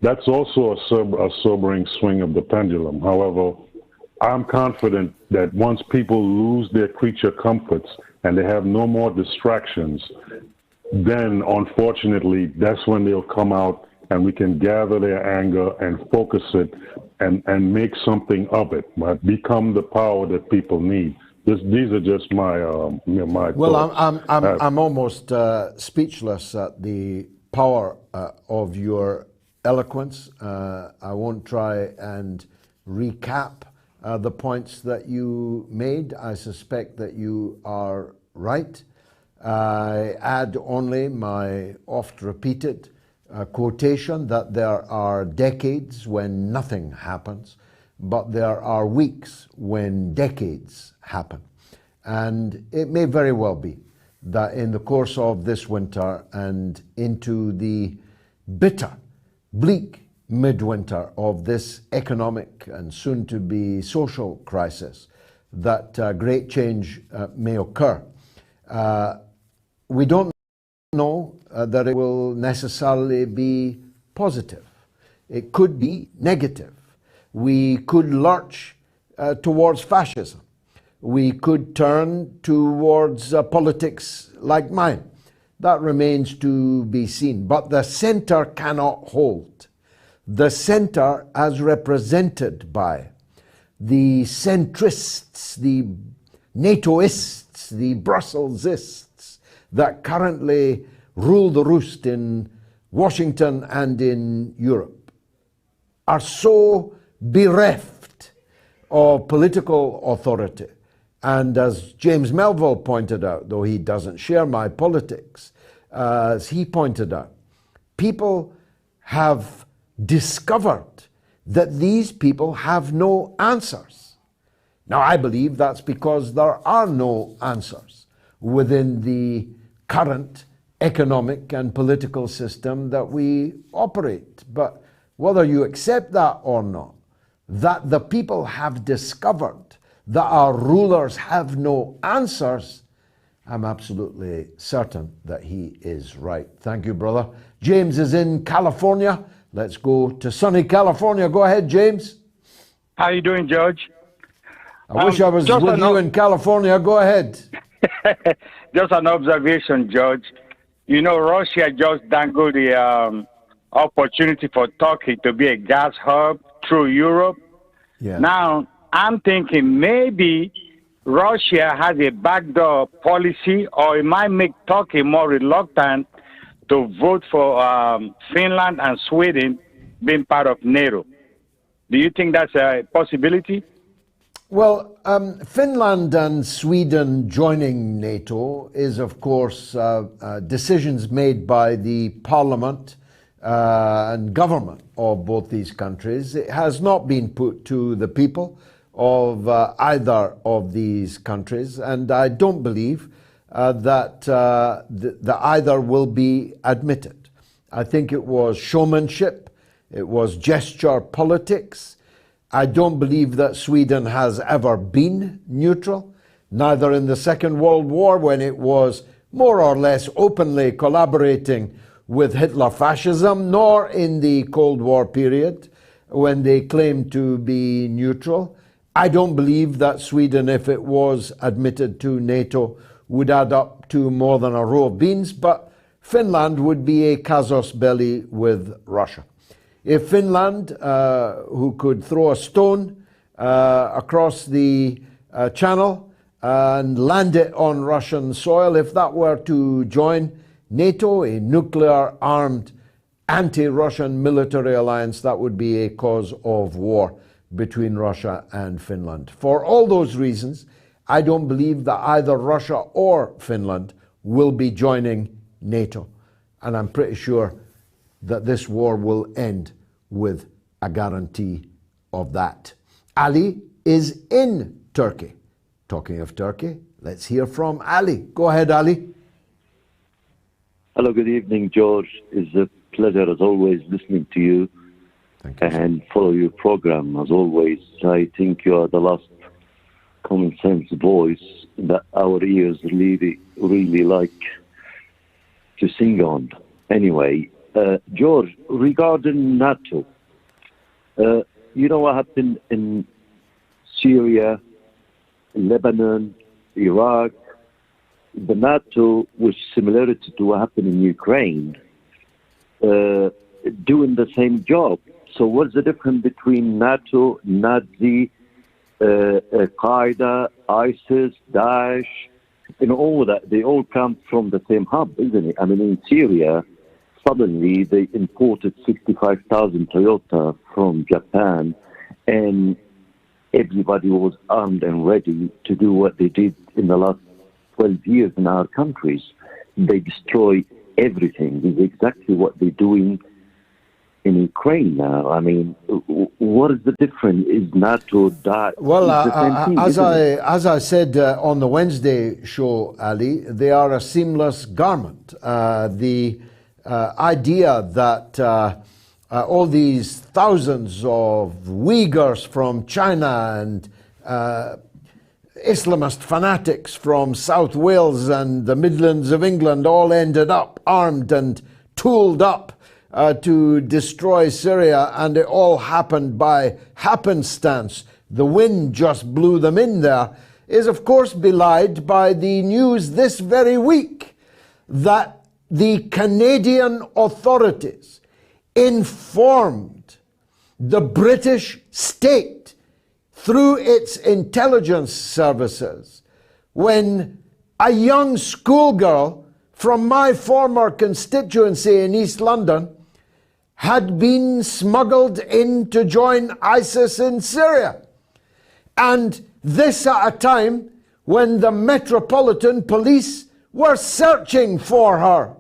U: That's also a sobering swing of the pendulum. However, I'm confident that once people lose their creature comforts and they have no more distractions, then unfortunately, that's when they'll come out and we can gather their anger and focus it and make something of it, right? Become the power that people need. These are just my my
B: well,
U: thoughts.
B: I'm almost speechless at the power of your eloquence. I won't try and recap the points that you made. I suspect that you are right. I add only my oft repeated quotation that there are decades when nothing happens, but there are weeks when decades happen. And it may very well be that in the course of this winter and into the bitter, bleak midwinter of this economic and soon-to-be social crisis, that great change may occur. We don't know that it will necessarily be positive. It could be negative. we could lurch towards fascism. We could turn towards politics like mine. That remains to be seen. But the centre cannot hold. The centre, as represented by the centrists, the NATOists, the Brusselsists that currently rule the roost in Washington and in Europe, are so bereft of political authority. And as James Melville pointed out, though he doesn't share my politics, as he pointed out, people have discovered that these people have no answers. Now, I believe that's because there are no answers within the current economic and political system that we operate. But whether you accept that or not, that the people have discovered that our rulers have no answers, I'm absolutely certain that he is right. Thank you, brother. James is in California. Let's go to sunny California. Go ahead, James.
A: How you doing, George?
B: I wish I was with you in California. Go ahead.
A: Just an observation, George. You know, Russia just dangled the opportunity for Turkey to be a gas hub through Europe.
B: Yeah.
A: Now, I'm thinking maybe Russia has a backdoor policy, or it might make Turkey more reluctant to vote for Finland and Sweden being part of NATO. Do you think that's a possibility?
B: Well, Finland and Sweden joining NATO is, of course, decisions made by the parliament and government of both these countries. It has not been put to the people of either of these countries, and I don't believe that the either will be admitted. I think it was showmanship, it was gesture politics. I don't believe that Sweden has ever been neutral, neither in the Second World War, when it was more or less openly collaborating with Hitler fascism, nor in the Cold War period, when they claimed to be neutral. I don't believe that Sweden, if it was admitted to NATO, would add up to more than a row of beans, but Finland would be a casus belli with Russia. If Finland, who could throw a stone across the channel and land it on Russian soil, if that were to join NATO, a nuclear-armed anti-Russian military alliance, that would be a cause of war between Russia and Finland. For all those reasons, I don't believe that either Russia or Finland will be joining NATO. And I'm pretty sure that this war will end with a guarantee of that. Ali is in Turkey. Talking of Turkey, let's hear from Ali. Go ahead, Ali.
V: Hello, good evening, George. It's a pleasure, as always, listening to you.
B: Thank you,
V: and follow your program, as always. I think you are the last common sense voice that our ears really like to sing on. Anyway, George, regarding NATO, you know what happened in Syria, Lebanon, Iraq? The NATO was similar to what happened in Ukraine, doing the same job. So what's the difference between NATO, Nazi, Al-Qaeda, ISIS, Daesh, and all that? They all come from the same hub, isn't it? I mean, in Syria, suddenly they imported 65,000 Toyota from Japan, and everybody was armed and ready to do what they did in the last 12 years in our countries. They destroy everything. It's exactly what they're doing in Ukraine now. I mean, what is the difference? Is NATO that?
B: Well,
V: thing,
B: as I said on the Wednesday show, Ali, they are a seamless garment. The idea that all these thousands of Uyghurs from China and Islamist fanatics from South Wales and the Midlands of England all ended up armed and tooled up to destroy Syria, and it all happened by happenstance. The wind just blew them in there, is of course belied by the news this very week that the Canadian authorities informed the British state through its intelligence services when a young schoolgirl from my former constituency in East London had been smuggled in to join ISIS in Syria. And this at a time when the Metropolitan Police were searching for her,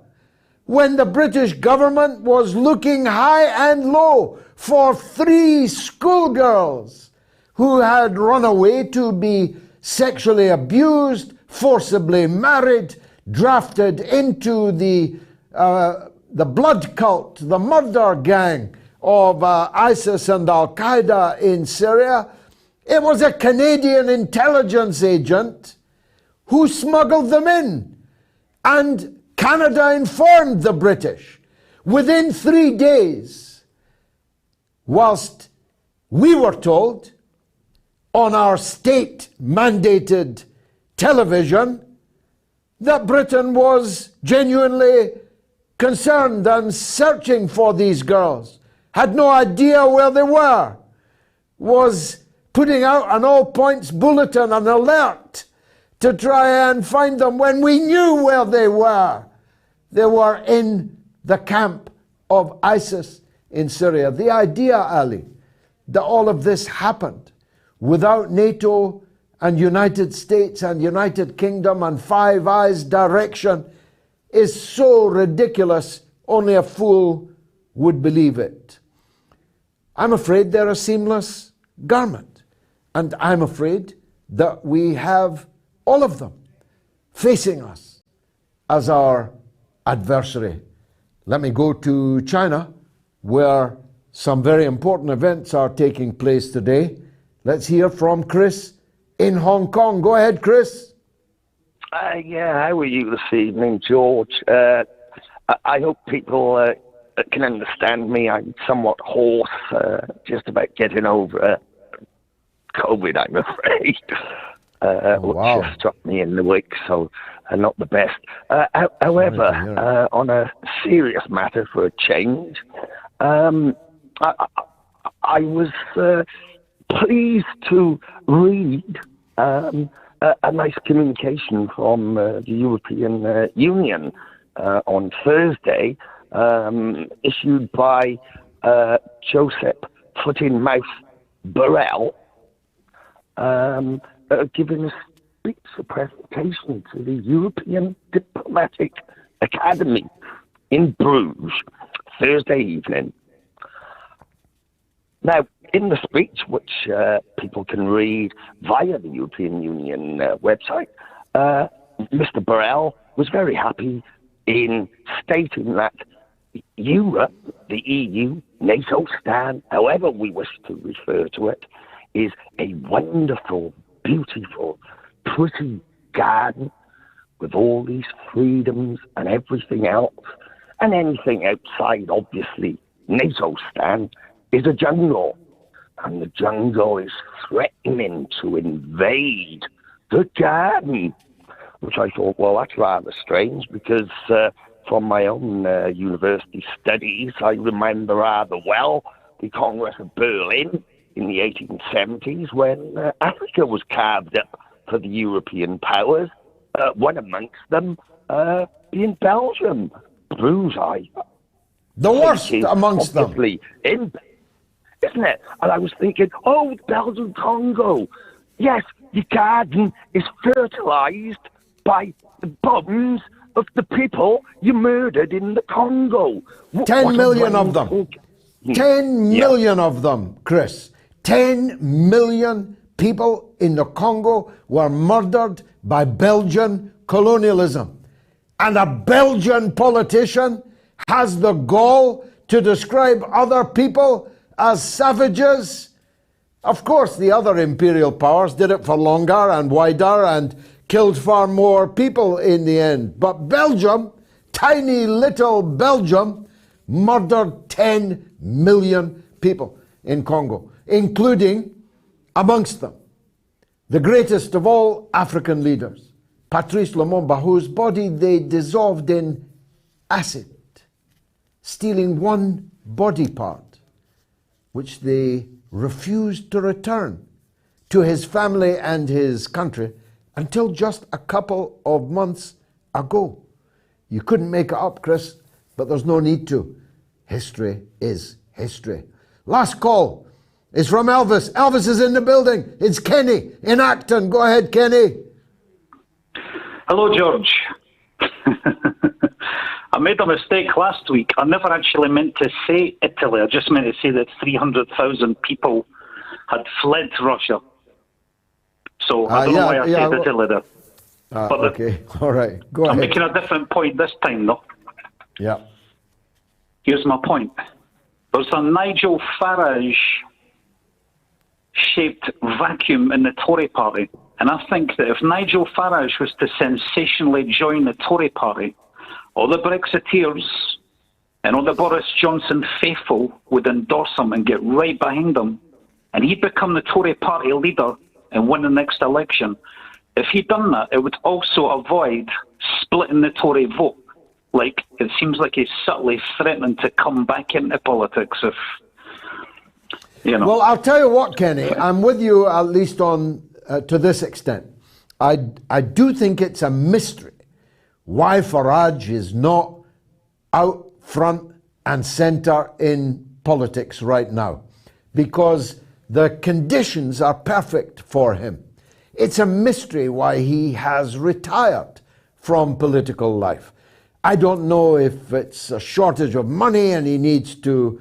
B: when the British government was looking high and low for 3 schoolgirls who had run away to be sexually abused, forcibly married, drafted into the blood cult, the murder gang of ISIS and Al-Qaeda in Syria. It was a Canadian intelligence agent who smuggled them in. And Canada informed the British within 3 days, whilst we were told on our state-mandated television that Britain was genuinely concerned and searching for these girls, had no idea where they were, was putting out an all-points bulletin, an alert, to try and find them when we knew where they were. They were in the camp of ISIS in Syria. The idea, Ali, that all of this happened without NATO and United States and United Kingdom and Five Eyes direction is so ridiculous, only a fool would believe it. I'm afraid they're a seamless garment. And I'm afraid that we have all of them facing us as our adversary. Let me go to China, where some very important events are taking place today. Let's hear from Chris in Hong Kong. Go ahead, Chris.
D: Yeah, how are you this evening, George? I hope people can understand me. I'm somewhat hoarse, just about getting over COVID, I'm afraid, which just struck me in the week, so not the best. However, on a serious matter for a change, I was pleased to read a nice communication from the European Union on Thursday, issued by Joseph Foot-in-Mouth Borrell, giving a speech, a presentation to the European Diplomatic Academy in Bruges Thursday evening. Now, in the speech, which people can read via the European Union website, Mr. Borrell was very happy in stating that Europe, the EU, NATO stand, however we wish to refer to it, is a wonderful, beautiful, pretty garden with all these freedoms and everything else. And anything outside, obviously, NATO stand, is a jungle. And the jungle is threatening to invade the garden. Which I thought, well, that's rather strange, because from my own university studies, I remember rather well the Congress of Berlin in the 1870s, when Africa was carved up for the European powers, one amongst them being Belgium. Bruges,
B: the worst amongst them.
D: Isn't it? And I was thinking, oh, Belgian Congo. Yes, your garden is fertilized by the bombs of the people you murdered in the Congo.
B: 10 million of them. 10 million of them, Chris. 10 million people in the Congo were murdered by Belgian colonialism. And a Belgian politician has the gall to describe other people as savages. Of course, the other imperial powers did it for longer and wider and killed far more people in the end. But Belgium, tiny little Belgium, murdered 10 million people in Congo, including, amongst them, the greatest of all African leaders, Patrice Lumumba, whose body they dissolved in acid, stealing one body part, which they refused to return to his family and his country until just a couple of months ago. You couldn't make it up, Chris, but there's no need to. History is history. Last call is from Elvis. Elvis is in the building. It's Kenny in Acton. Go ahead, Kenny.
E: Hello, George. I made a mistake last week. I never actually meant to say Italy. I just meant to say that 300,000 people had fled Russia. So I don't know why I said Italy there.
B: Okay, all right. Go ahead.
E: I'm making a different point this time, though.
B: Yeah.
E: Here's my point. There's a Nigel Farage-shaped vacuum in the Tory party. And I think that if Nigel Farage was to sensationally join the Tory party, all the Brexiteers and all the Boris Johnson faithful would endorse him and get right behind him. And he'd become the Tory party leader and win the next election. If he'd done that, it would also avoid splitting the Tory vote. Like, it seems like he's subtly threatening to come back into politics if, you know.
B: Well, I'll tell you what, Kenny, I'm with you at least on to this extent. I do think it's a mystery why Farage is not out front and centre in politics right now, because the conditions are perfect for him. It's a mystery why he has retired from political life. I don't know if it's a shortage of money and he needs to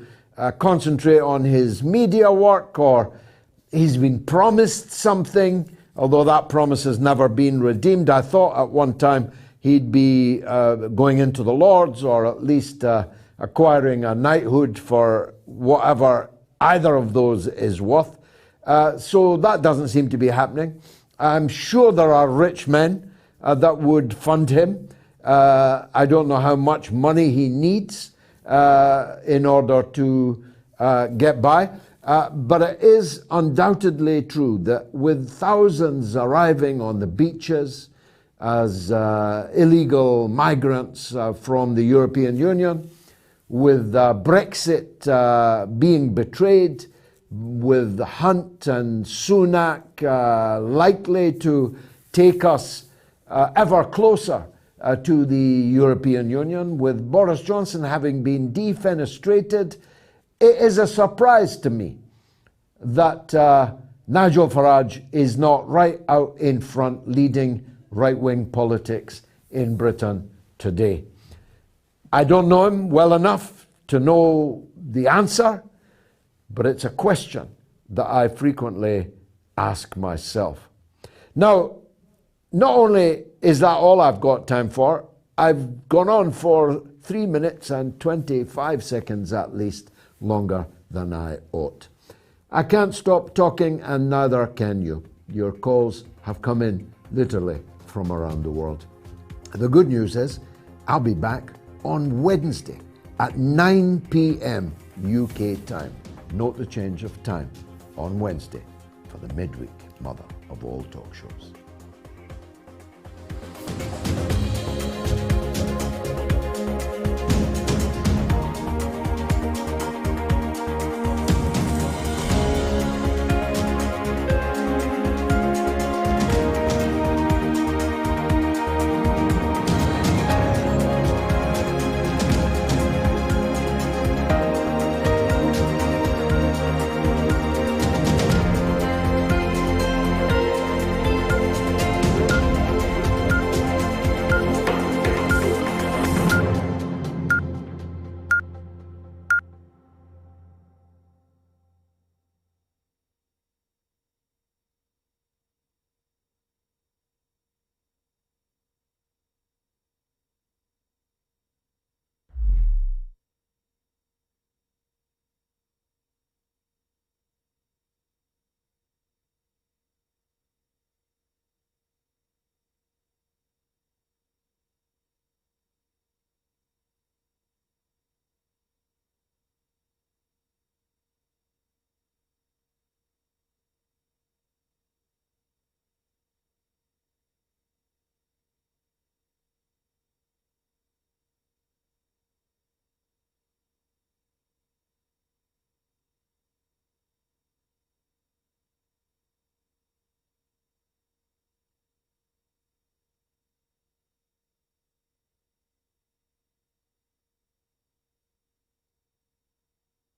B: concentrate on his media work, or he's been promised something, although that promise has never been redeemed. I thought at one time he'd be going into the Lords, or at least acquiring a knighthood for whatever either of those is worth. So that doesn't seem to be happening. I'm sure there are rich men that would fund him. I don't know how much money he needs in order to get by. But it is undoubtedly true that with thousands arriving on the beaches as illegal migrants from the European Union, with Brexit being betrayed, with Hunt and Sunak likely to take us ever closer to the European Union, with Boris Johnson having been defenestrated, it is a surprise to me that Nigel Farage is not right out in front leading right-wing politics in Britain today. I don't know him well enough to know the answer, but it's a question that I frequently ask myself. Now, not only is that all I've got time for, I've gone on for 3 minutes and 25 seconds at least longer than I ought. I can't stop talking, and neither can you. Your calls have come in literally from around the world. The good news is I'll be back on Wednesday at 9 p.m. UK time. Note the change of time on Wednesday for the midweek mother of all talk shows.